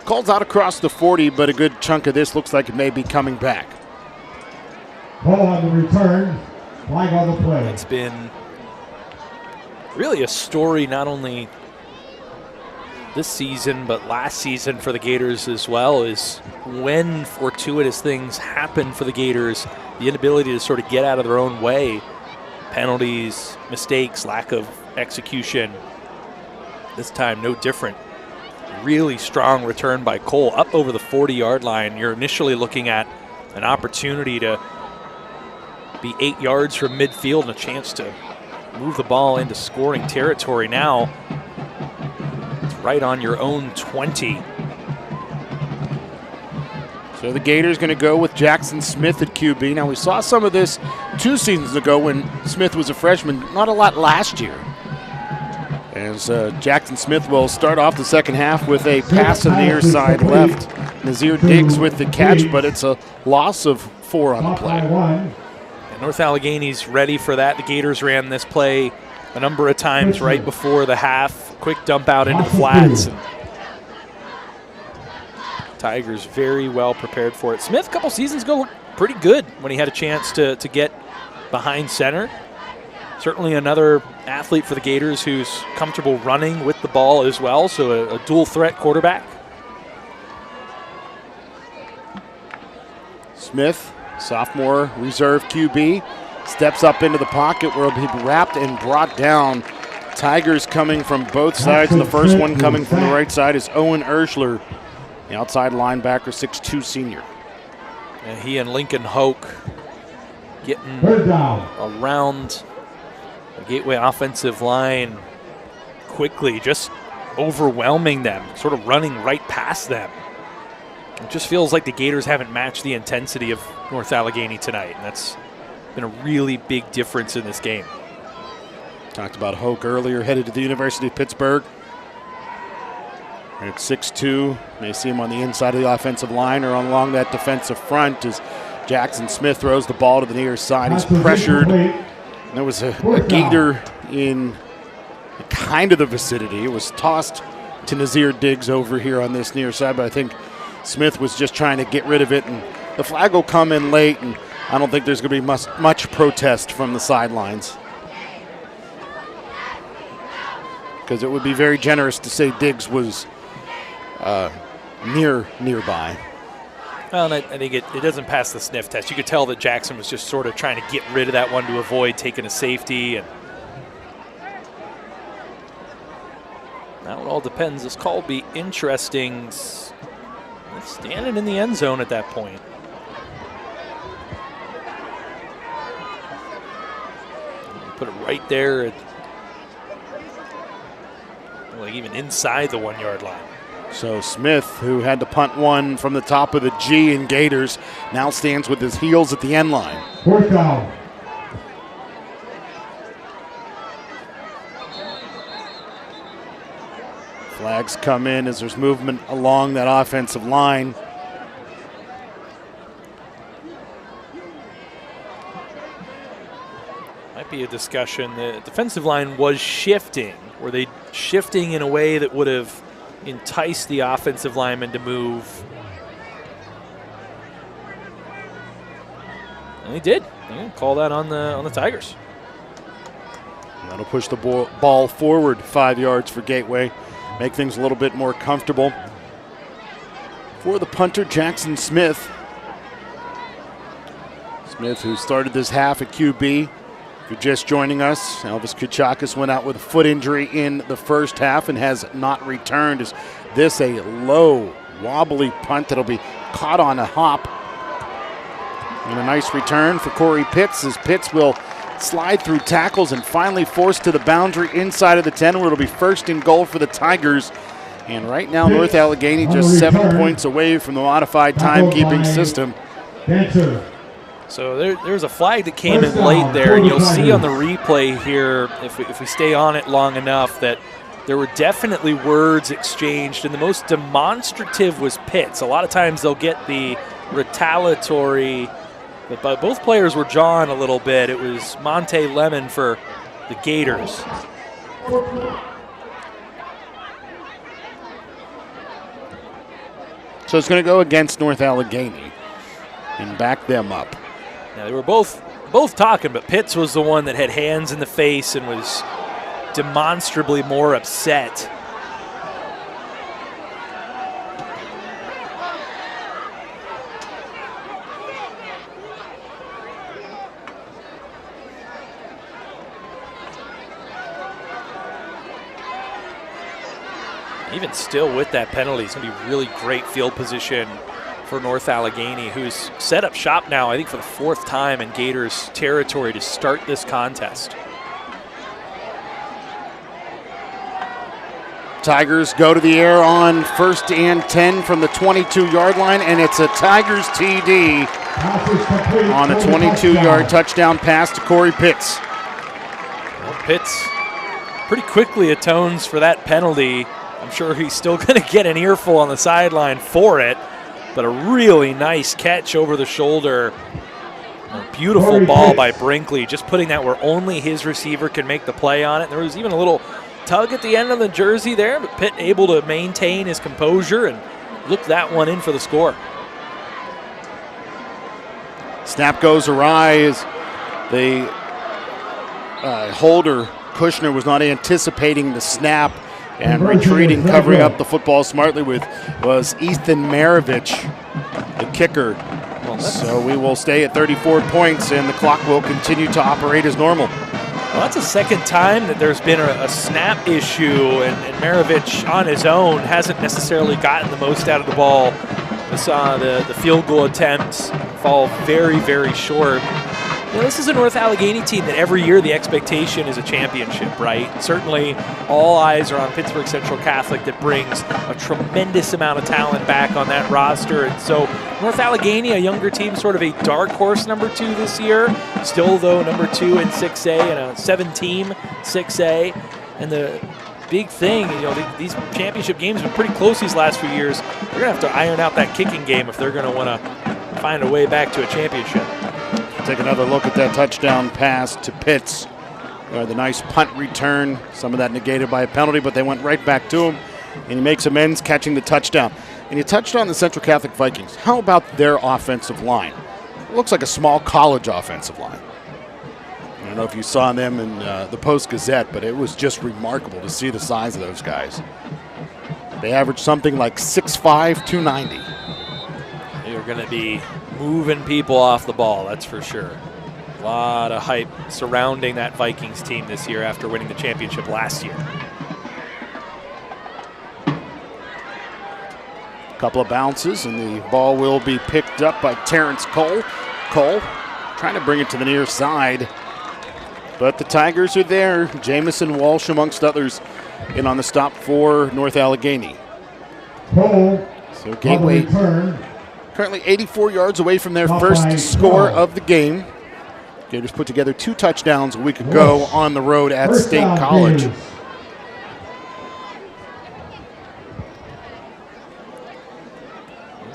Calls out across the 40, but a good chunk of this looks like it may be coming back. Ball on the return, flag on the play. It's been really a story not only this season but last season for the Gators as well, is when fortuitous things happen for the Gators, the inability to sort of get out of their own way. Penalties, mistakes, lack of execution. This time no different. Really strong return by Cole up over the 40-yard line. You're initially looking at an opportunity to be 8 yards from midfield and a chance to move the ball into scoring territory. Now it's right on your own 20. So the Gators going to go with Jackson Smith at QB. Now we saw some of this 2 seasons ago when Smith was a freshman, not a lot last year. As Jackson Smith will start off the second half with a pass to the near side left. Nazir Diggs with the catch, but it's a loss of 4 on the play. And North Allegheny's ready for that. The Gators ran this play a number of times right before the half. Quick dump out into the flats. And Tigers very well prepared for it. Smith a couple seasons ago looked pretty good when he had a chance to get behind center. Certainly another athlete for the Gators who's comfortable running with the ball as well, so a dual threat quarterback. Smith, sophomore reserve QB, steps up into the pocket where he'll be wrapped and brought down. Tigers coming from both sides. The first one coming from the right side is Owen Urschler, the outside linebacker, 6'2 senior. And he and Lincoln Hoke getting around the Gateway offensive line quickly, just overwhelming them, sort of running right past them. It just feels like the Gators haven't matched the intensity of North Allegheny tonight, and that's been a really big difference in this game. Talked about Hoke earlier, headed to the University of Pittsburgh. At 6'2", may see him on the inside of the offensive line or along that defensive front as Jackson Smith throws the ball to the near side. He's pressured. There was a Gator in kind of the vicinity. It was tossed to Nazir Diggs over here on this near side, but I think Smith was just trying to get rid of it, and the flag will come in late, and I don't think there's going to be much protest from the sidelines, because it would be very generous to say Diggs was nearby. Well, and I think it doesn't pass the sniff test. You could tell that Jackson was just sort of trying to get rid of that one to avoid taking a safety. And now it all depends. This call will be interesting. Standing in the end zone at that point. Put it right there, like even inside the 1 yard line. So Smith, who had to punt one from the top of the G in Gators, now stands with his heels at the end line. Fourth down. Flags come in as there's movement along that offensive line. Might be a discussion. The defensive line was shifting. Were they shifting in a way that would have enticed the offensive lineman to move? And they did. They call that on the Tigers. That'll push the ball forward 5 yards for Gateway. Make things a little bit more comfortable for the punter, Jackson Smith. Smith, who started this half at QB. If you're just joining us, Elvis Kuchakis went out with a foot injury in the first half and has not returned. Is this a low, wobbly punt that'll be caught on a hop? And a nice return for Corey Pitts, as Pitts will slide through tackles and finally forced to the boundary inside of the 10, where it'll be first and goal for the Tigers. And right now, North Allegheny just 7 points away from the modified timekeeping system. So there's a flag that came in late there, and you'll see on the replay here, if we stay on it long enough, that there were definitely words exchanged, and the most demonstrative was Pitts. A lot of times they'll get the retaliatory, but both players were jawing a little bit. It was Monte Lemon for the Gators. So it's going to go against North Allegheny and back them up. Now, they were both talking, but Pitts was the one that had hands in the face and was demonstrably more upset. Even still with that penalty, it's going to be really great field position for North Allegheny, who's set up shop now, I think, for the fourth time in Gators territory to start this contest. Tigers go to the air on 1st and 10 from the 22-yard line, and it's a Tigers TD on a 22-yard touchdown pass to Corey Pitts. Well, Pitts pretty quickly atones for that penalty. I'm sure he's still going to get an earful on the sideline for it, but a really nice catch over the shoulder. A beautiful ball by Brinkley, just putting that where only his receiver can make the play on it. There was even a little tug at the end of the jersey there, but Pitt able to maintain his composure and look that one in for the score. Snap goes awry as the holder, Kushner, was not anticipating the snap and retreating, covering up the football smartly was Ethan Maravich, the kicker. So we will stay at 34 points, and the clock will continue to operate as normal. Well, that's the second time that there's been a snap issue, and Maravich on his own hasn't necessarily gotten the most out of the ball. We saw the field goal attempts fall very, very short. You know, this is a North Allegheny team that every year the expectation is a championship, right? Certainly all eyes are on Pittsburgh Central Catholic, that brings a tremendous amount of talent back on that roster. And so North Allegheny, a younger team, sort of a dark horse number 2 this year. Still, though, number 2 in 6A and a 7-team 6A. And the big thing, you know, these championship games have been pretty close these last few years. They're going to have to iron out that kicking game if they're going to want to find a way back to a championship. Take another look at that touchdown pass to Pitts. The nice punt return, some of that negated by a penalty, but they went right back to him, and he makes amends catching the touchdown. And you touched on the Central Catholic Vikings. How about their offensive line? It looks like a small college offensive line. I don't know if you saw them in the Post-Gazette, but it was just remarkable to see the size of those guys. They averaged something like 6'5", 290. They are going to be moving people off the ball, that's for sure. A lot of hype surrounding that Vikings team this year after winning the championship last year. Couple of bounces, and the ball will be picked up by Terrence Cole. Cole trying to bring it to the near side, but the Tigers are there. Jamison Walsh, amongst others, in on the stop for North Allegheny. Cole, So Gateway currently 84 yards away from their first score of the game. Gators put together 2 touchdowns a week ago on the road at State College.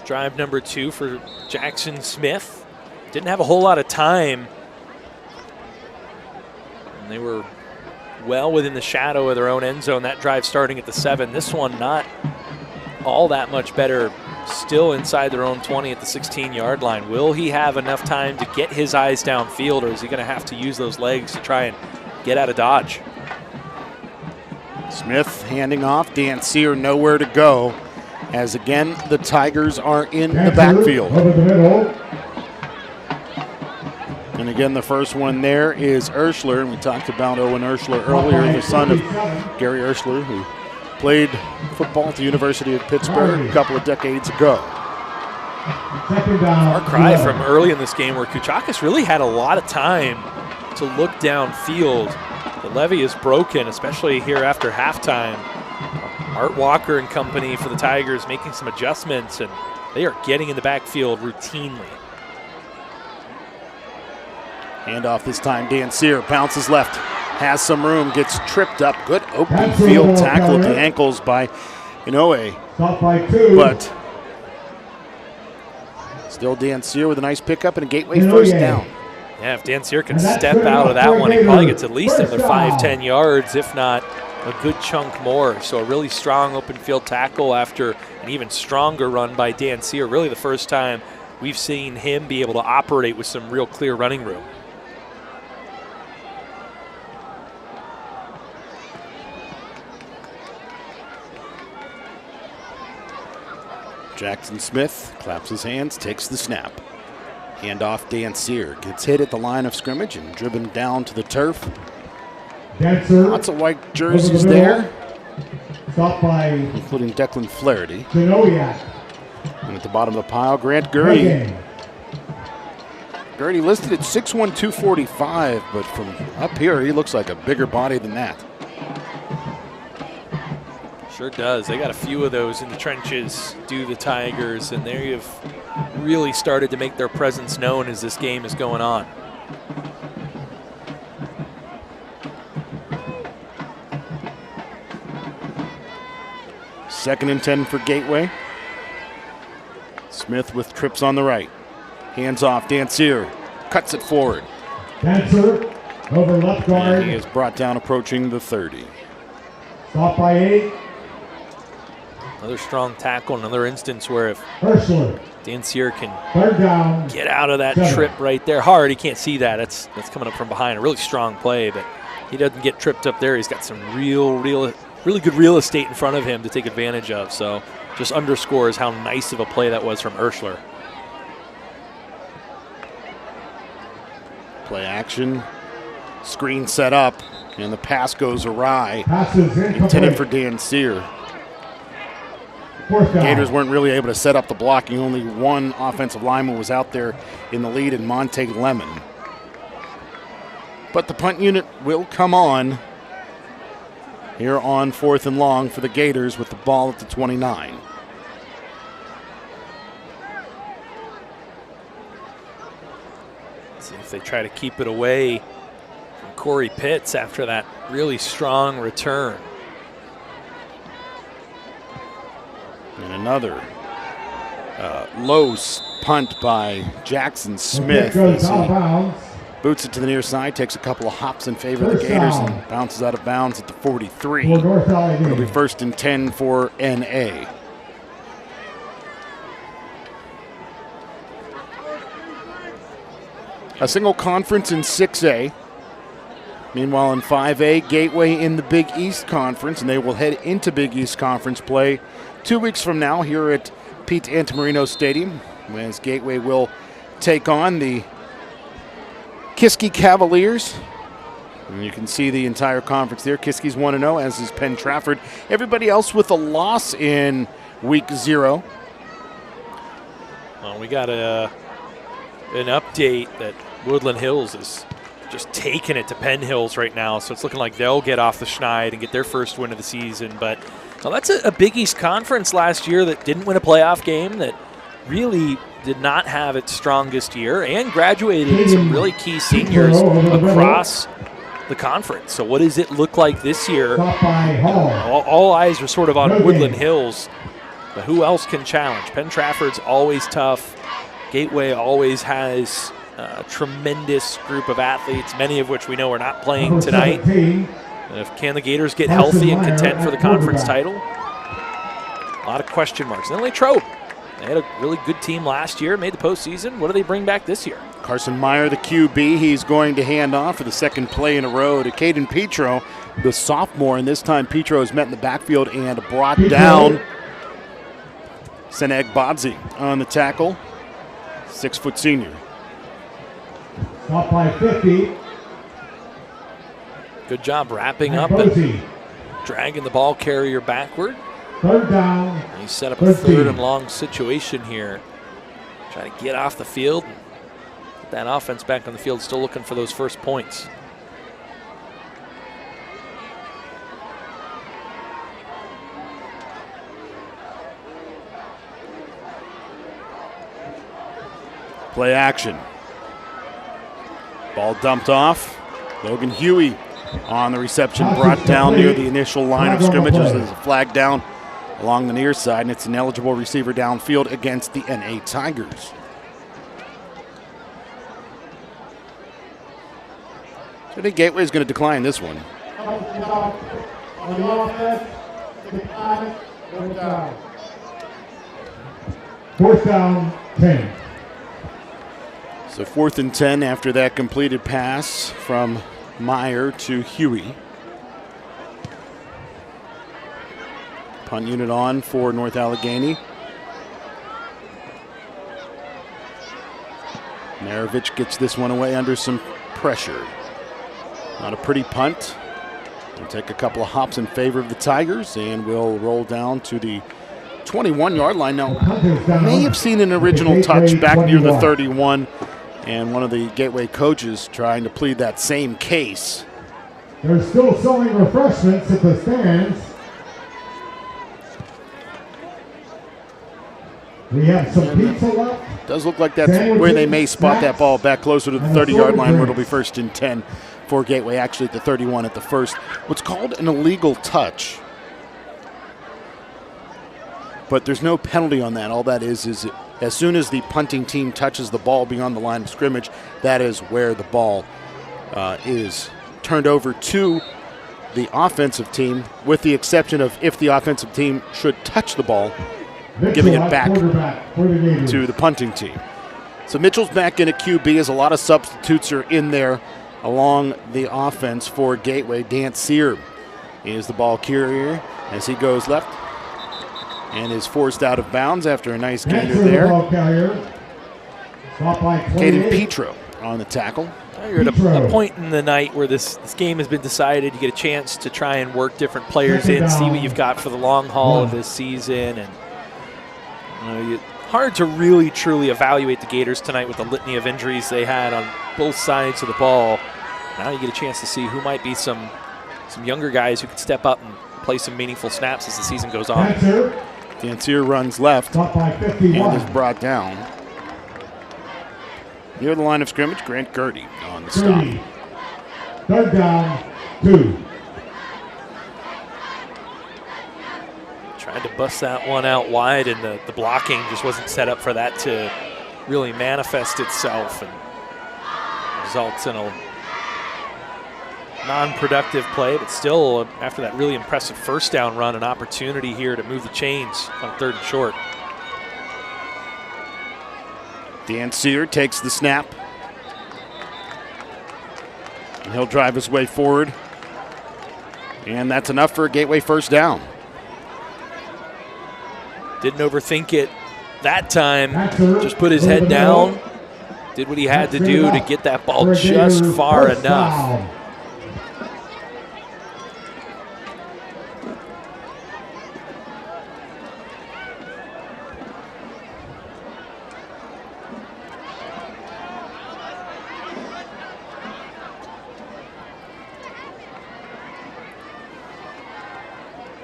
Drive number 2 for Jackson Smith. Didn't have a whole lot of time. And they were well within the shadow of their own end zone. That drive starting at the 7. This one not all that much better. Still inside their own 20 at the 16-yard line. Will he have enough time to get his eyes downfield, or is he going to have to use those legs to try and get out of dodge? Smith handing off. Dan Sear nowhere to go, as again the Tigers are in the backfield. And again, the first one there is Urschler, and we talked about Owen Urschler earlier, the son of Gary Urschler, who played football at the University of Pittsburgh a couple of decades ago. Our cry from early in this game where Kuchakis really had a lot of time to look downfield. The levee is broken, especially here after halftime. Art Walker and company for the Tigers making some adjustments, and they are getting in the backfield routinely. Handoff this time, Dan Sear bounces left, has some room, gets tripped up. Good open field tackle at the ankles by Inoue. But still Dan Sear with a nice pickup and a Gateway first down. Yeah, if Dan Sear can step out of that one, he probably gets at least another 5-10 yards, if not a good chunk more. So a really strong open field tackle after an even stronger run by Dan Sear. Really the first time we've seen him be able to operate with some real clear running room. Jackson Smith claps his hands, takes the snap. Handoff Dan Sear, gets hit at the line of scrimmage and driven down to the turf. Lots of white jerseys there, including Declan Flaherty. And at the bottom of the pile, Grant Gurdy. Gurdy listed at 6'1", 245, but from up here, he looks like a bigger body than that. Sure does. They got a few of those in the trenches, do the Tigers, and they have really started to make their presence known as this game is going on. Second and 10 for Gateway. Smith with trips on the right. Hands off, Dan Sear cuts it forward. Dancer over left guard. And he is brought down approaching the 30. Stop by 8. Another strong tackle, another instance where if Urschler. Dan Sear can Down. get out of that trip right there hard, he can't see that. That's coming up from behind. A really strong play, but he doesn't get tripped up there. He's got some really good real estate in front of him to take advantage of. So just underscores how nice of a play that was from Urschler. Play action, screen set up, and the pass goes awry. Intended for Dan Sear. Gators weren't really able to set up the blocking. Only one offensive lineman was out there in the lead, in Monte Lemon. But the punt unit will come on here on 4th and long for the Gators with the ball at the 29. See if they try to keep it away from Corey Pitts after that really strong return. And another low punt by Jackson Smith. As he boots it to the near side, takes a couple of hops in favor of the Gators and bounces out of bounds at the 43. It'll be 1st and 10 for NA. A single conference in 6A. Meanwhile, in 5A, Gateway in the Big East Conference, and they will head into Big East Conference play 2 weeks from now here at Pete Antamarino Stadium. as Gateway will take on the Kiski Cavaliers. And you can see the entire conference there. Kiski's 1-0, as is Penn Trafford. Everybody else with a loss in week 0. Well, we got an update that Woodland Hills is just taking it to Penn Hills right now, so it's looking like they'll get off the schneid and get their first win of the season. But well, that's a Big East Conference last year that didn't win a playoff game, that really did not have its strongest year, and graduated some really key seniors across the conference. So what does it look like this year? All eyes are sort of on Woodland Hills, but who else can challenge? Penn Trafford's always tough. Gateway always has a tremendous group of athletes, many of which we know are not playing tonight. And can the Gators get healthy and contend for the conference title? A lot of question marks. And then Latrobe. They had a really good team last year, made the postseason. What do they bring back this year? Carson Meyer, the QB, he's going to hand off for the second play in a row to Caden Petro, the sophomore. And this time Petro is met in the backfield and brought down. Seneg Bodzi on the tackle. 6-foot senior. Stop by 50. Good job wrapping up and dragging the ball carrier backward. Third down. And he set up a 3rd and long situation here. Trying to get off the field and get that offense back on the field, still looking for those first points. Play action. Ball dumped off. Logan Huey on the reception, brought down near the initial line of scrimmage. There's a flag down along the near side, and it's an eligible receiver downfield against the NA Tigers. So I think Gateway is going to decline this one. Fourth down, 10. So 4th and 10 after that completed pass from Meyer to Huey. Punt unit on for North Allegheny. Maravich gets this one away under some pressure. Not a pretty punt. We'll take a couple of hops in favor of the Tigers, and we'll roll down to the 21-yard line. Now, may have seen an original touch back near the 31, and one of the Gateway coaches trying to plead that same case. They're still selling refreshments at the stands. We have some pizza left. Does look like that's where they may spot that ball back closer to the 30-yard line, where it'll be 1st and 10 for Gateway, actually at the 31 at the first. What's called an illegal touch. But there's no penalty on that. All that is as soon as the punting team touches the ball beyond the line of scrimmage, that is where the ball is turned over to the offensive team, with the exception of if the offensive team should touch the ball, giving it back to the punting team. So Mitchell's back in at QB, as a lot of substitutes are in there along the offense for Gateway. Dan Sear is the ball carrier as he goes left and is forced out of bounds after a nice gainer there. Caden Petro on the tackle. You're at a point in the night where this game has been decided. You get a chance to try and work different players in, see what you've got for the long haul of this season. And hard to really truly evaluate the Gators tonight with the litany of injuries they had on both sides of the ball. Now you get a chance to see who might be some younger guys who could step up and play some meaningful snaps as the season goes on. Dansier runs left and is brought down near the line of scrimmage. Grant Gertie on the stop. 3rd down, 2. Tried to bust that one out wide, and the blocking just wasn't set up for that to really manifest itself, and results in a non-productive play, but still, after that really impressive first down run, an opportunity here to move the chains on 3rd and short. Dan Sear takes the snap, and he'll drive his way forward, and that's enough for a Gateway first down. Didn't overthink it that time just put his head down, did what he had to do to get that ball just far enough.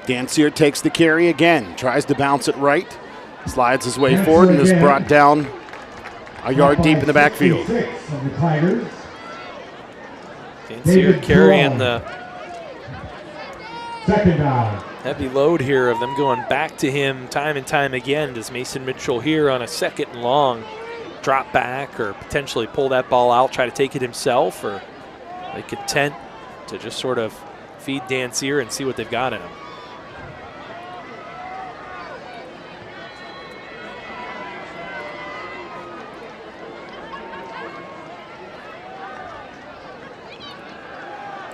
Dancier takes the carry again, tries to bounce it right, slides his way forward, and is brought down a yard deep in the backfield. Dancier carrying the second down. Heavy load here of them going back to him time and time again. Does Mason Mitchell here on a 2nd and long drop back or potentially pull that ball out, try to take it himself, or are they content to just sort of feed Dancier and see what they've got in him?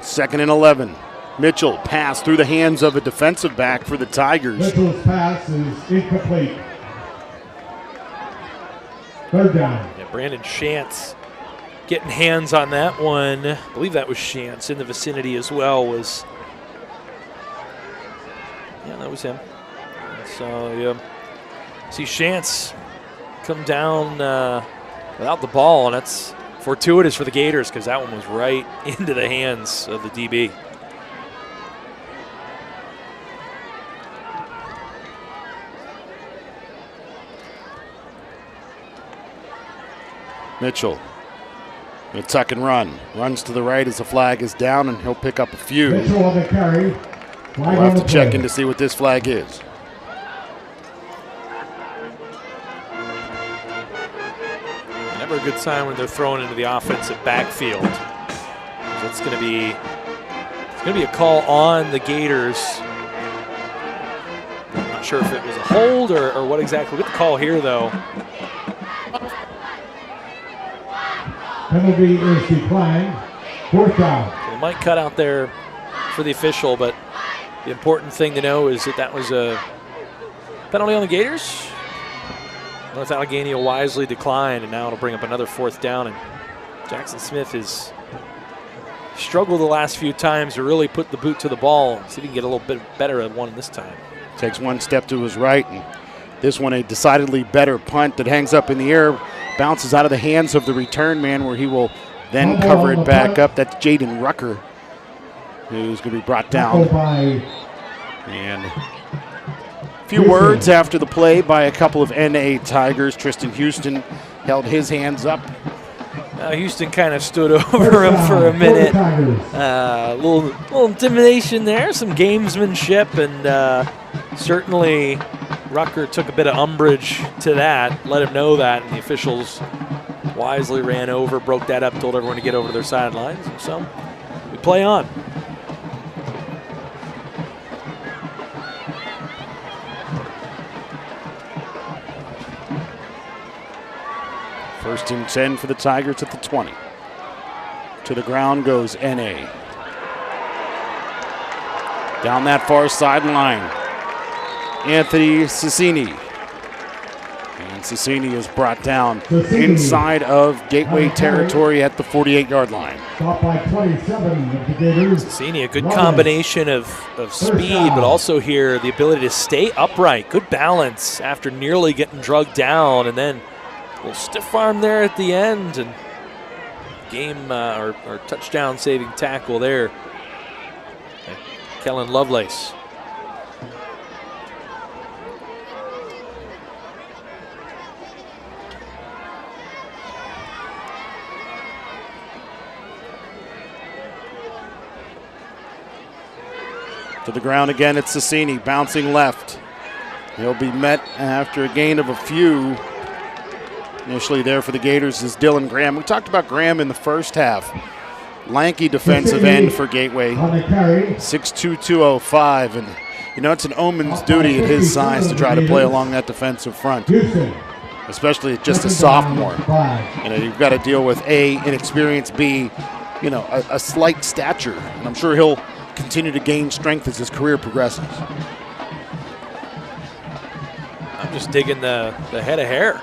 Second and 11. Mitchell pass through the hands of a defensive back for the Tigers. Mitchell's pass is incomplete. Third down. Yeah, Brandon Shantz getting hands on that one. I believe that was Shantz in the vicinity as well. Yeah, that was him. And so, yeah, see Shantz come down without the ball, and that's fortuitous for the Gators because that one was right into the hands of the DB. Mitchell, a tuck and run. Runs to the right as the flag is down, and he'll pick up a few. Mitchell on the carry. We'll have to check in to see what this flag is. Never a good sign when they're thrown into the offensive backfield. It's going to be a call on the Gators. I'm not sure if it was a hold or what exactly. We'll get the call here, though. Penalty is declined. 4th down. They might cut out there for the official, but the important thing to know is that was a penalty on the Gators. North Allegheny will wisely decline, and now it'll bring up another 4th down. And Jackson Smith has struggled the last few times to really put the boot to the ball. See if he can get a little bit better at one this time. Takes one step to his right, and this one a decidedly better punt that hangs up in the air, bounces out of the hands of the return man, where he will then cover it back up. That's Jaden Rucker, who's going to be brought down. And a few words after the play by a couple of NA Tigers. Tristan Houston held his hands up. Houston kind of stood over him for a minute. A little intimidation there, some gamesmanship, and certainly Rucker took a bit of umbrage to that, let him know that, and the officials wisely ran over, broke that up, told everyone to get over to their sidelines. And so we play on. First and 10 for the Tigers at the 20. To the ground goes NA. Down that far sideline, Anthony Cicini. And Cicini is brought down inside of Gateway territory at the 48-yard line. Stop by 27 of the Gators. Cicini, a good combination of speed, but also here the ability to stay upright. Good balance after nearly getting drugged down, and then a little stiff arm there at the end, and game or touchdown saving tackle there. Kellen Lovelace. To the ground again, it's Cicini bouncing left. He'll be met after a gain of a few. Initially there for the Gators is Dylan Graham. We talked about Graham in the first half. Lanky defensive end for Gateway, 6'2", 205. And, you know, it's an omen's duty at his size to try to play along that defensive front, especially just a sophomore. You know, you've got to deal with A, inexperience, B, you know, a slight stature. And I'm sure he'll continue to gain strength as his career progresses. I'm just digging the head of hair.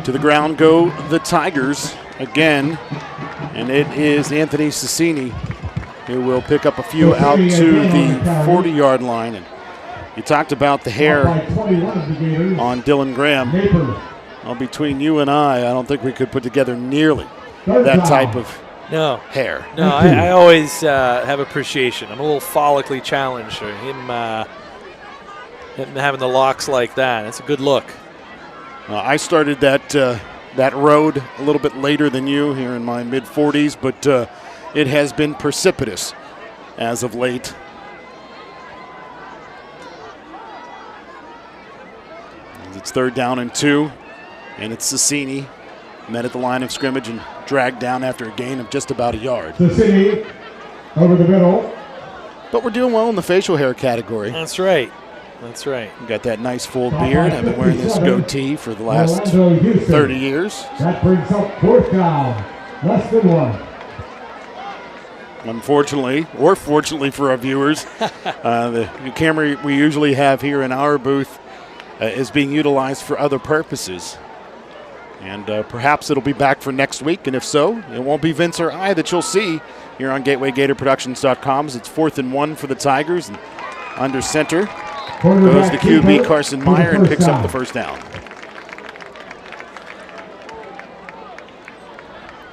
To the ground go the Tigers again, and it is Anthony Cecchini who will pick up a few out to the 40-yard line. And you talked about the hair on Dylan Graham. Well, between you and I don't think we could put together nearly that type of hair. No, I always have appreciation. I'm a little follically challenged. Him having the locks like that, it's a good look. I started that road a little bit later than you, here in my mid-40s, but it has been precipitous as of late. It's 3rd down and 2, and it's Cecchini met at the line of scrimmage and dragged down after a gain of just about a yard. Cecchini over the middle. But we're doing well in the facial hair category. That's right. That's right. We got that nice full beard. I've been wearing this goatee for the last 30 years. That brings up 4th down. Less than 1. Unfortunately, or fortunately for our viewers, the camera we usually have here in our booth is being utilized for other purposes. And perhaps it'll be back for next week. And if so, it won't be Vince or I that you'll see here on GatewayGatorProductions.com. It's 4th and 1 for the Tigers. And under center goes the QB, Carson Meyer, and picks up the 1st down.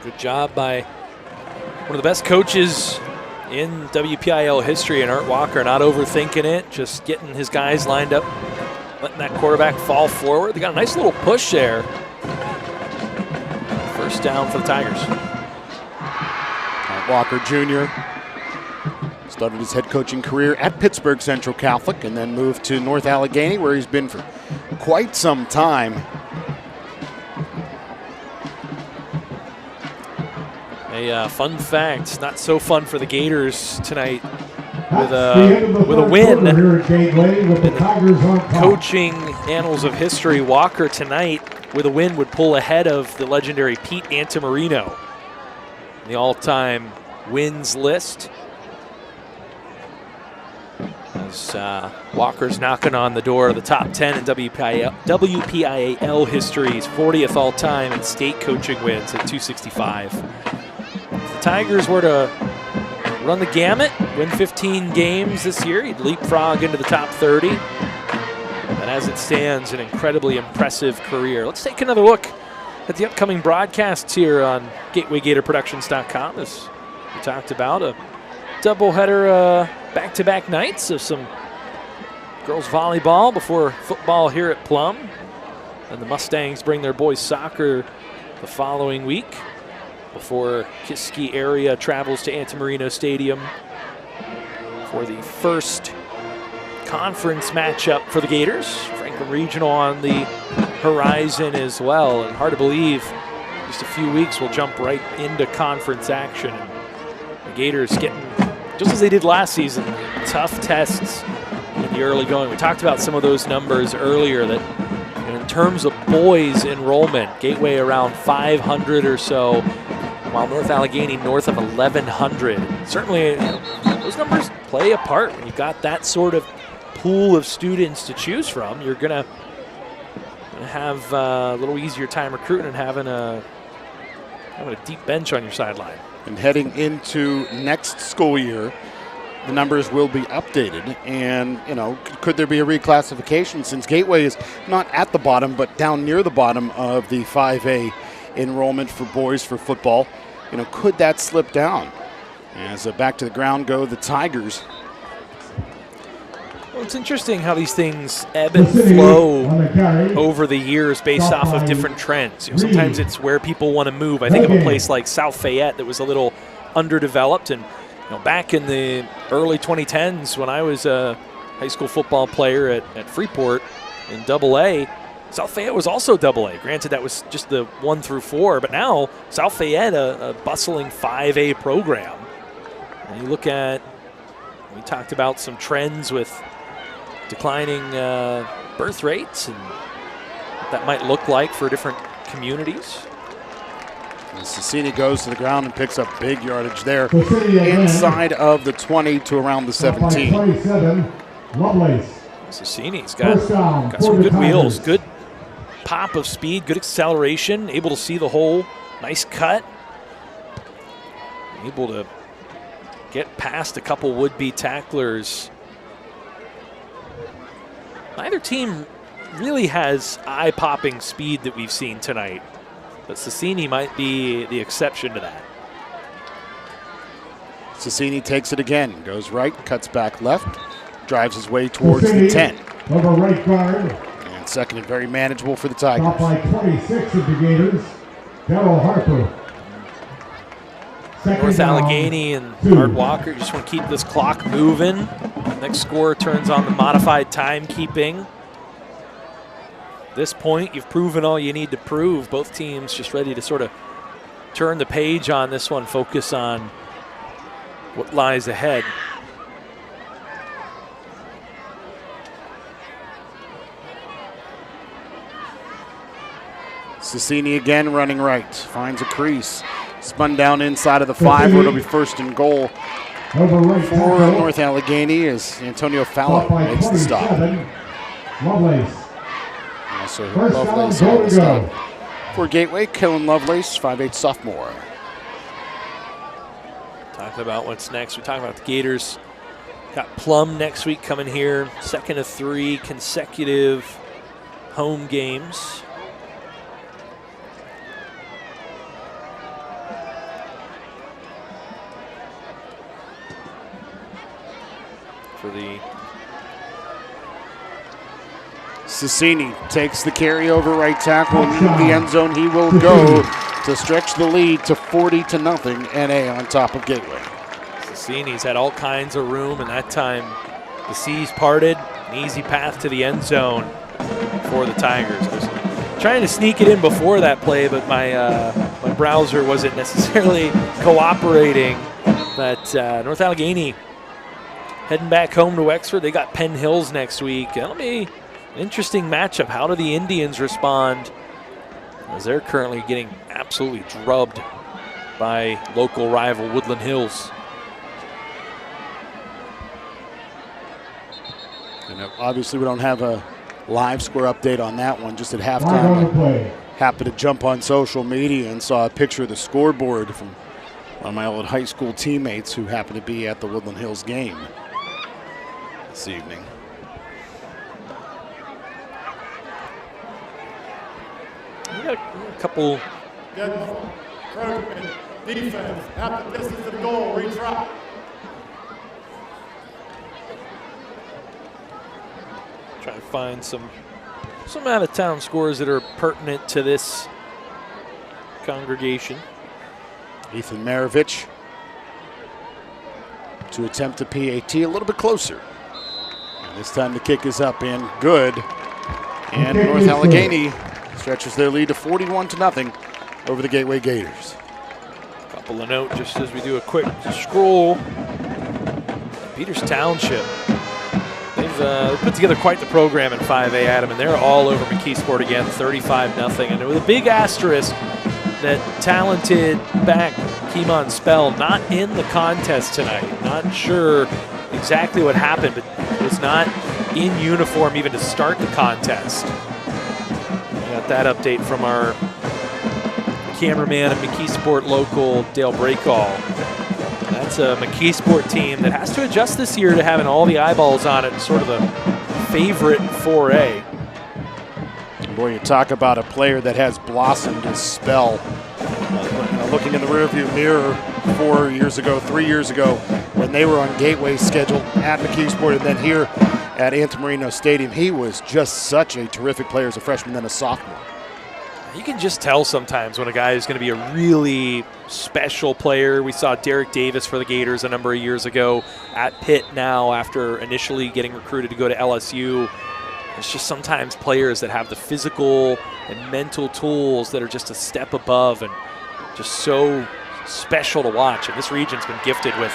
Good job by one of the best coaches in WPIAL history, and Art Walker, not overthinking it, just getting his guys lined up, letting that quarterback fall forward. They got a nice little push there. 1st down for the Tigers. Art Walker Jr. started his head coaching career at Pittsburgh Central Catholic and then moved to North Allegheny, where he's been for quite some time. A fun fact, not so fun for the Gators tonight with a win. In the coaching annals of history, Walker tonight with a win would pull ahead of the legendary Pete Antamarino in the all-time wins list. As Walker's knocking on the door of the top 10 in WPIAL history's 40th all-time in state coaching wins at 265. If the Tigers were to run the gamut, win 15 games this year, he'd leapfrog into the top 30. But as it stands, an incredibly impressive career. Let's take another look at the upcoming broadcasts here on GatewayGatorProductions.com. As we talked about, a doubleheader back-to-back nights of some girls volleyball before football here at Plum. And the Mustangs bring their boys soccer the following week before Kiski area travels to Antamarino Stadium for the first conference matchup for the Gators. Franklin Regional on the horizon as well. And hard to believe, just a few weeks we'll jump right into conference action. And the Gators getting, just as they did last season, tough tests in the early going. We talked about some of those numbers earlier that in terms of boys enrollment, Gateway around 500 or so, while North Allegheny north of 1,100. Certainly, those numbers play a part. When you've got that sort of pool of students to choose from, you're going to have a little easier time recruiting and having a deep bench on your sideline. And heading into next school year, the numbers will be updated. And, could there be a reclassification since Gateway is not at the bottom, but down near the bottom of the 5A enrollment for boys for football? Could that slip down? As back to the ground go the Tigers. Well, it's interesting how these things ebb and flow over the years based off of different trends. Sometimes it's where people want to move. I think of a place like South Fayette that was a little underdeveloped. And back in the early 2010s when I was a high school football player at Freeport in AA, South Fayette was also AA. Granted, that was just the 1 through 4, but now South Fayette, a bustling 5A program. And you look at, we talked about some trends with declining birth rates and what that might look like for different communities. Cecchini goes to the ground and picks up big yardage there inside of the 20 to around the 17. Lovelace. Sassini's First down got for some the good wheels, Tigers. good pop of speed, good acceleration, able to see the hole, nice cut. Able to get past a couple would-be tacklers. Neither team really has eye-popping speed that we've seen tonight, but Sassini might be the exception to that. Sassini takes it again, goes right, cuts back left, drives his way towards the Sassini, 10. Number right guard. And second and very manageable for the Top Tigers. by 26 of the Gators. Darrell Harper. Second North down, Allegheny and 2. Art Walker just want to keep this clock moving. Next score turns on the modified timekeeping. At this point, you've proven all you need to prove. Both teams just ready to sort of turn the page on this one, focus on what lies ahead. Sassini again running right, finds a crease, spun down inside of the 5 where it'll be first and goal Over right for tackle. North Allegheny as Antonio Fallow Top by makes the stop. 27. Lovelace. Also First down, Lovelace goal on to the go. stop. For Gateway, Killen Lovelace, 5'8" sophomore. Talking about what's next. We talked about the Gators. Got Plum next week coming here. Second of 3 consecutive home games. For the Sassini takes the carry over right tackle and into the end zone. He will go to stretch the lead to 40-0. NA on top of Gateway. Sassini's had all kinds of room, and that time the seas parted. An easy path to the end zone for the Tigers. I was trying to sneak it in before that play, but my browser wasn't necessarily cooperating. But North Allegheny heading back home to Wexford. They got Penn Hills next week. That'll be an interesting matchup. How do the Indians respond, as they're currently getting absolutely drubbed by local rival Woodland Hills? And obviously we don't have a live score update on that one. Just at Flag on the halftime, play. I happened to jump on social media and saw a picture of the scoreboard from one of my old high school teammates who happened to be at the Woodland Hills game this evening. We got a couple. Defense at the distance of the goal, retry. Try to find some out-of-town scores that are pertinent to this congregation. Ethan Maravich to attempt a PAT a little bit closer. And this time the kick is up and good. And Okay, North good. Allegheny stretches their lead to 41-0 over the Gateway Gators. Couple of note just as we do a quick scroll. Peters Township. They've put together quite the program in 5A, Adam, and they're all over McKeesport again, 35-0. And with a big asterisk that talented back Keemon Spell not in the contest tonight. Not sure exactly what happened, but was not in uniform even to start the contest. We got that update from our cameraman at McKeesport local, Dale Breakall. That's a McKeesport team that has to adjust this year to having all the eyeballs on it, sort of the favorite in 4A. Boy, you talk about a player that has blossomed his spell. Looking in the rearview mirror 4 years ago, 3 years ago, when they were on Gateway schedule at McKeesport and then here at Antamarino Stadium, he was just such a terrific player as a freshman and a sophomore. You can just tell sometimes when a guy is going to be a really special player. We saw Derek Davis for the Gators a number of years ago at Pitt now after initially getting recruited to go to LSU. It's just sometimes players that have the physical and mental tools that are just a step above and just so special to watch. And this region's been gifted with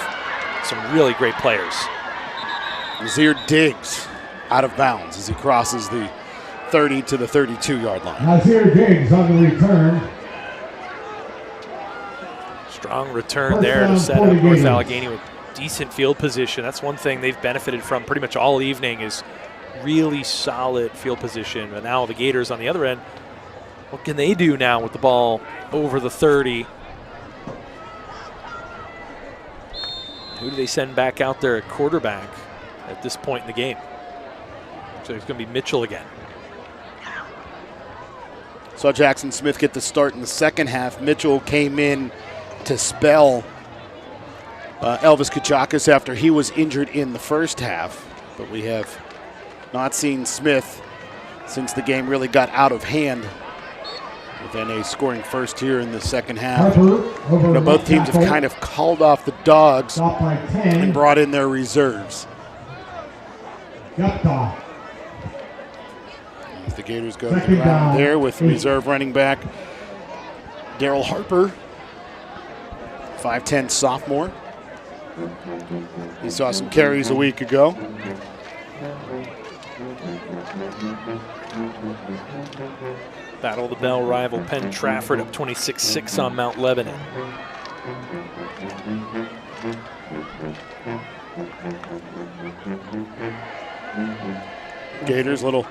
some really great players. Nazir Diggs out of bounds as he crosses the 30 to the 32-yard line. Nazir Diggs on the return. Strong return there to set up North Allegheny with decent field position. That's one thing they've benefited from pretty much all evening is really solid field position. But now the Gators on the other end, what can they do now with the ball over the 30? Who do they send back out there at quarterback at this point in the game? So it's going to be Mitchell again. Saw Jackson Smith get the start in the second half. Mitchell came in to spell Elvis Kachakis after he was injured in the first half. But we have not seen Smith since the game really got out of hand. With NA scoring first here in the second half. Both teams have kind of called off the dogs and brought in their reserves. As the Gators go to the ground there with reserve running back Daryl Harper, 5'10" sophomore. He saw some carries a week ago. Battle of the Bell rival Penn Trafford up 26-6 on Mount Lebanon. Gators little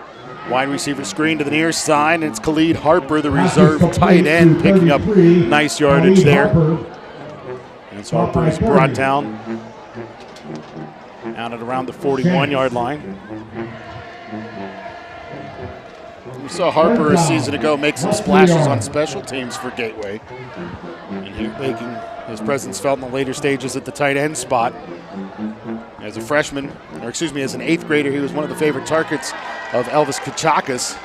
wide receiver screen to the near side, and it's Khalid Harper, the reserve tight end, picking up nice yardage there. As Harper is brought down out at around the 41-yard line. We saw Harper a season ago make some splashes on special teams for Gateway, and he making his presence felt in the later stages at the tight end spot. As a freshman, or excuse me, as an 8th grader, he was one of the favorite targets of Elvis Kachakis,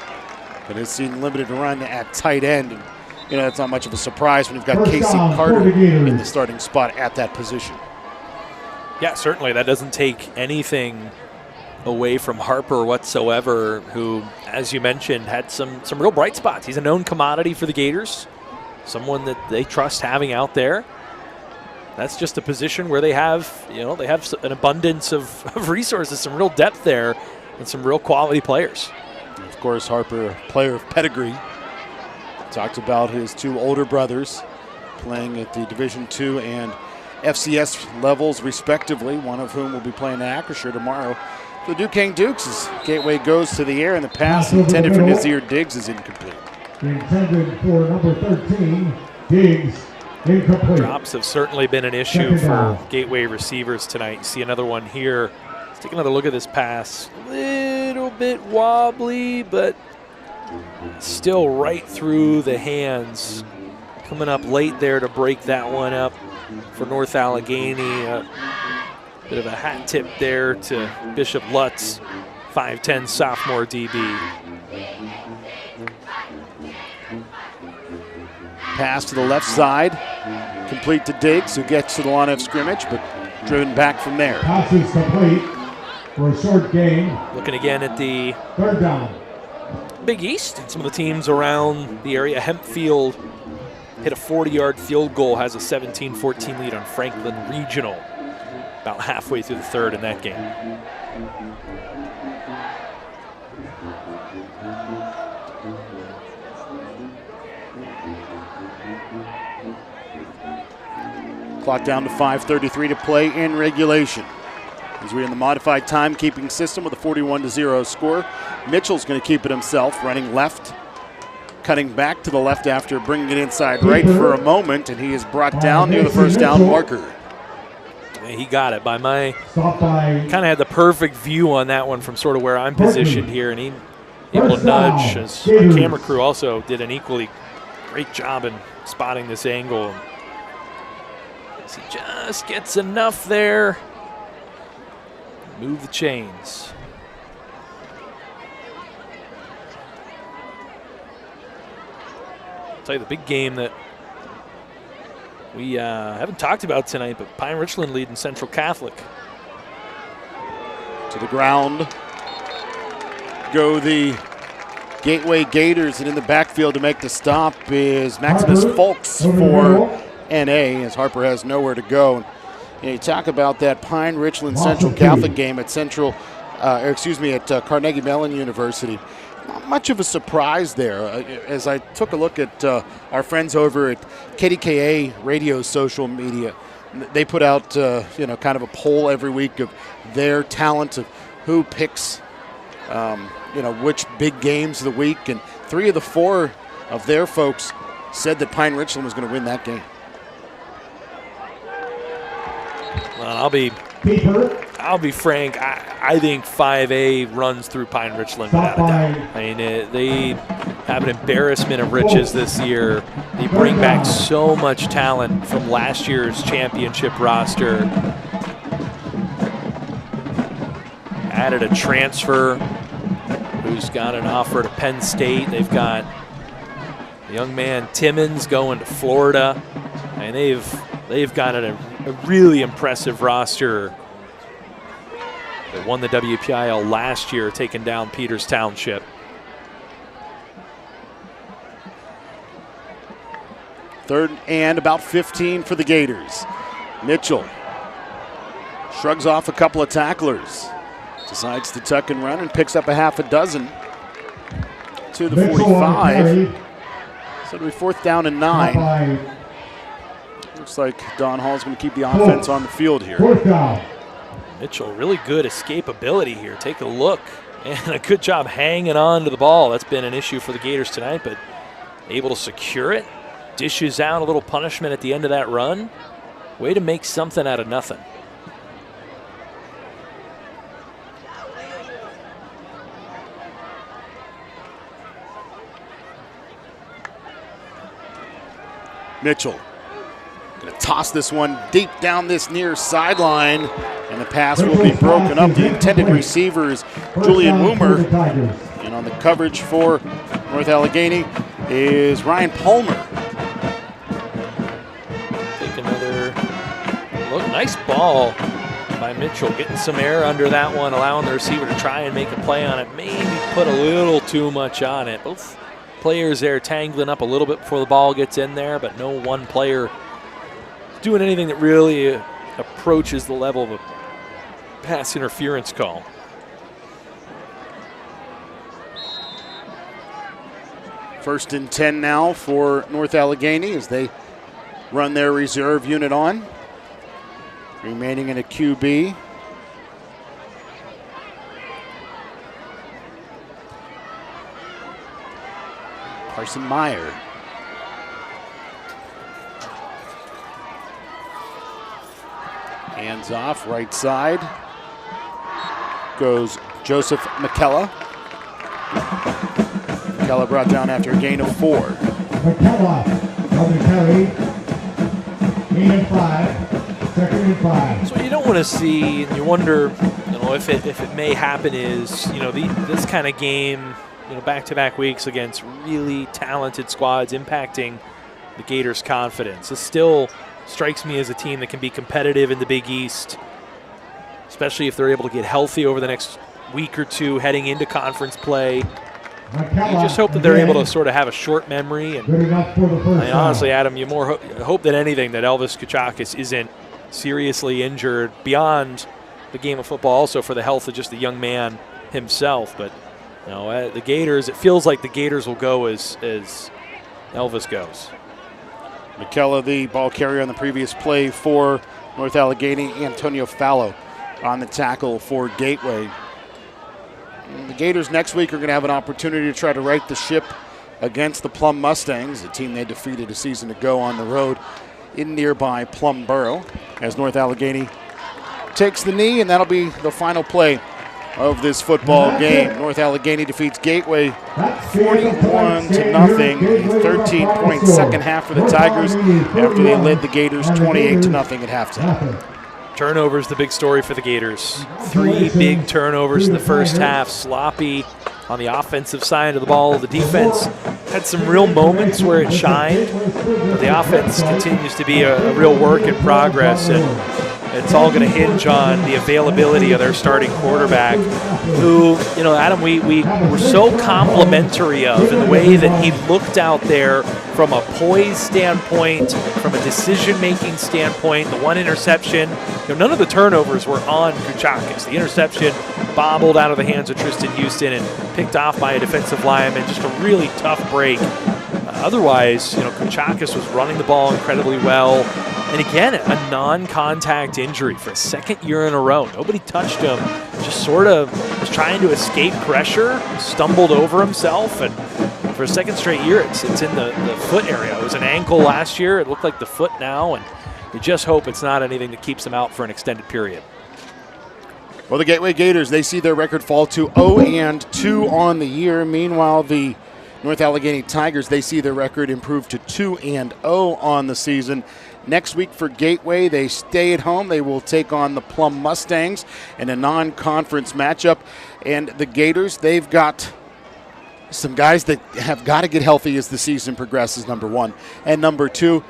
but has seen limited run at tight end. And, that's not much of a surprise when you've got Casey Carter in the starting spot at that position. Yeah, certainly. That doesn't take anything away from Harper whatsoever, who, as you mentioned, had some real bright spots. He's a known commodity for the Gators, someone that they trust having out there. That's just a position where they have an abundance of resources, some real depth there, and some real quality players. Of course, Harper, a player of pedigree. Talked about his 2 older brothers playing at the Division II and FCS levels, respectively, one of whom will be playing at Acrisure tomorrow. The Duquesne Dukes, as Gateway goes to the air, and the pass intended for Nazir Diggs is incomplete. Intended for number 13, Diggs. Incomplete. Drops have certainly been an issue for Gateway receivers tonight. You see another one here. Let's take another look at this pass. A little bit wobbly, but still right through the hands. Coming up late there to break that one up for North Allegheny. Bit of a hat tip there to Bishop Lutz, 5'10" sophomore DB. Pass to the left side, complete to Diggs, who gets to the line of scrimmage, but driven back from there. Pass is complete for a short gain. Looking again at the 3rd down. Big East and some of the teams around the area. Hempfield hit a 40-yard field goal, has a 17-14 lead on Franklin Regional. About halfway through the 3rd in that game. Clock down to 5:33 to play in regulation. As we're in the modified timekeeping system with a 41-0 score. Mitchell's going to keep it himself, running left, cutting back to the left after bringing it inside right for a moment, and he is brought down near the first down marker. He got it by my, kind of had the perfect view on that one from sort of where I'm positioned here, and he able to nudge. As our camera crew also did an equally great job in spotting this angle. As he just gets enough there. Move the chains. I'll tell you the big game that we haven't talked about tonight, but Pine Richland leading Central Catholic. To the ground go the Gateway Gators, and in the backfield to make the stop is Maximus Folks for NA, as Harper has nowhere to go. You talk about that Pine Richland Central Catholic game at Carnegie Mellon University. Not much of a surprise there. As I took a look at our friends over at KDKA Radio social media, they put out, kind of a poll every week of their talent, of who picks, which big games of the week. And 3 of the 4 of their folks said that Pine Richland was going to win that game. Well, I'll be frank. I think 5A runs through Pine Richland without a doubt. I mean, they have an embarrassment of riches this year. They bring back so much talent from last year's championship roster. Added a transfer who's got an offer to Penn State. They've got a young man Timmons going to Florida, and they've got a really impressive roster. They won the WPIAL last year, taking down Peters Township. Third and about 15 for the Gators. Mitchell shrugs off a couple of tacklers, decides to tuck and run, and picks up a half a dozen to the 45. So it'll be 4th down and 9. Looks like Don Hall's going to keep the offense on the field here. Mitchell, really good escapability here. Take a look, and a good job hanging on to the ball. That's been an issue for the Gators tonight, but able to secure it. Dishes out a little punishment at the end of that run. Way to make something out of nothing. Mitchell going to toss this one deep down this near sideline, and the pass will be broken up. The intended receiver is Julian Woomer, and on the coverage for North Allegheny is Ryan Palmer. Take another look. Nice ball by Mitchell, getting some air under that one, allowing the receiver to try and make a play on it. Maybe put a little too much on it. Both players there tangling up a little bit before the ball gets in there, but no one player doing anything that really approaches the level of a pass interference call. First and 10 now for North Allegheny as they run their reserve unit on. Remaining in a QB. Carson Meyer. Hands off, right side. Goes Joseph McKella. McKella brought down after a gain of 4. McKella on the carry. Gain of 5. Second and 5. So you don't want to see, and you wonder, if it may happen is, this kind of game, back-to-back weeks against really talented squads impacting the Gators' confidence. It still strikes me as a team that can be competitive in the Big East, especially if they're able to get healthy over the next week or two heading into conference play. You just hope that they're able to sort of have a short memory. And honestly, Adam, you more hope than anything that Elvis Kuchakis isn't seriously injured beyond the game of football, also for the health of just the young man himself. But the Gators, it feels like the Gators will go as Elvis goes. McKella, the ball carrier on the previous play for North Allegheny. Antonio Fallow on the tackle for Gateway. And the Gators next week are going to have an opportunity to try to right the ship against the Plum Mustangs, a team they defeated a season ago on the road in nearby Plumboro, as North Allegheny takes the knee, and that'll be the final play of this football game. North Allegheny defeats Gateway 41-0. 13-point second half for the Tigers after they led the Gators 28-0 at halftime. Turnovers, the big story for the Gators. 3 big turnovers in the first half. Sloppy on the offensive side of the ball. The defense had some real moments where it shined, but the offense continues to be a real work in progress, and it's all going to hinge on the availability of their starting quarterback, who, Adam, we were so complimentary of in the way that he looked out there from a poise standpoint, from a decision-making standpoint. The one interception, none of the turnovers were on Kuchakis. The interception bobbled out of the hands of Tristan Houston and picked off by a defensive lineman. Just a really tough break. Otherwise, Kuchakis was running the ball incredibly well. And again, a non-contact injury for a second year in a row. Nobody touched him, just sort of was trying to escape pressure, stumbled over himself, and for a second straight year, it's in the foot area. It was an ankle last year. It looked like the foot now, and you just hope it's not anything that keeps him out for an extended period. Well, the Gateway Gators, they see their record fall to 0-2 on the year. Meanwhile, the North Allegheny Tigers, they see their record improve to 2-0 on the season. Next week for Gateway, they stay at home. They will take on the Plum Mustangs in a non-conference matchup. And the Gators, they've got some guys that have got to get healthy as the season progresses, number one. And number two,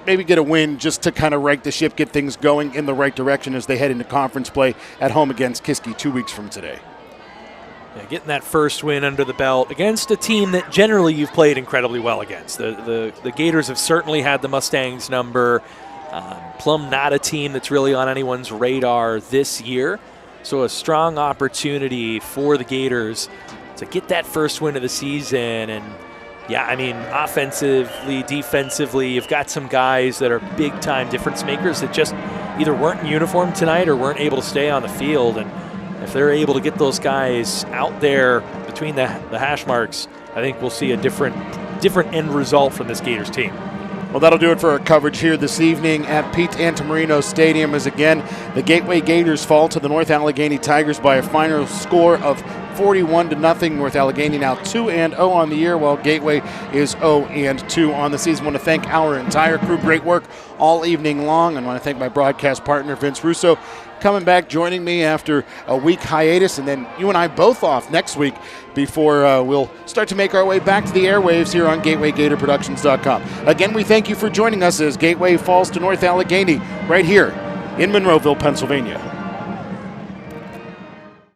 maybe get a win just to kind of right the ship, get things going in the right direction as they head into conference play at home against Kiski 2 weeks from today. Yeah, getting that first win under the belt against a team that generally you've played incredibly well against. The Gators have certainly had the Mustangs number. Plum not a team that's really on anyone's radar this year. So a strong opportunity for the Gators to get that first win of the season. And yeah, I mean, offensively, defensively, you've got some guys that are big-time difference makers that just either weren't in uniform tonight or weren't able to stay on the field. And if they're able to get those guys out there between the hash marks, I think we'll see a different end result from this Gators team. Well, that'll do it for our coverage here this evening at Pete Antamarino Stadium, as again, the Gateway Gators fall to the North Allegheny Tigers by a final score of 41-0. North Allegheny now 2-0 on the year, while Gateway is 0-2 on the season. I want to thank our entire crew. Great work all evening long. And I want to thank my broadcast partner, Vince Russo, coming back, joining me after a week hiatus, and then you and I both off next week before we'll start to make our way back to the airwaves here on GatewayGatorProductions.com. Again, we thank you for joining us as Gateway falls to North Allegheny right here in Monroeville, Pennsylvania.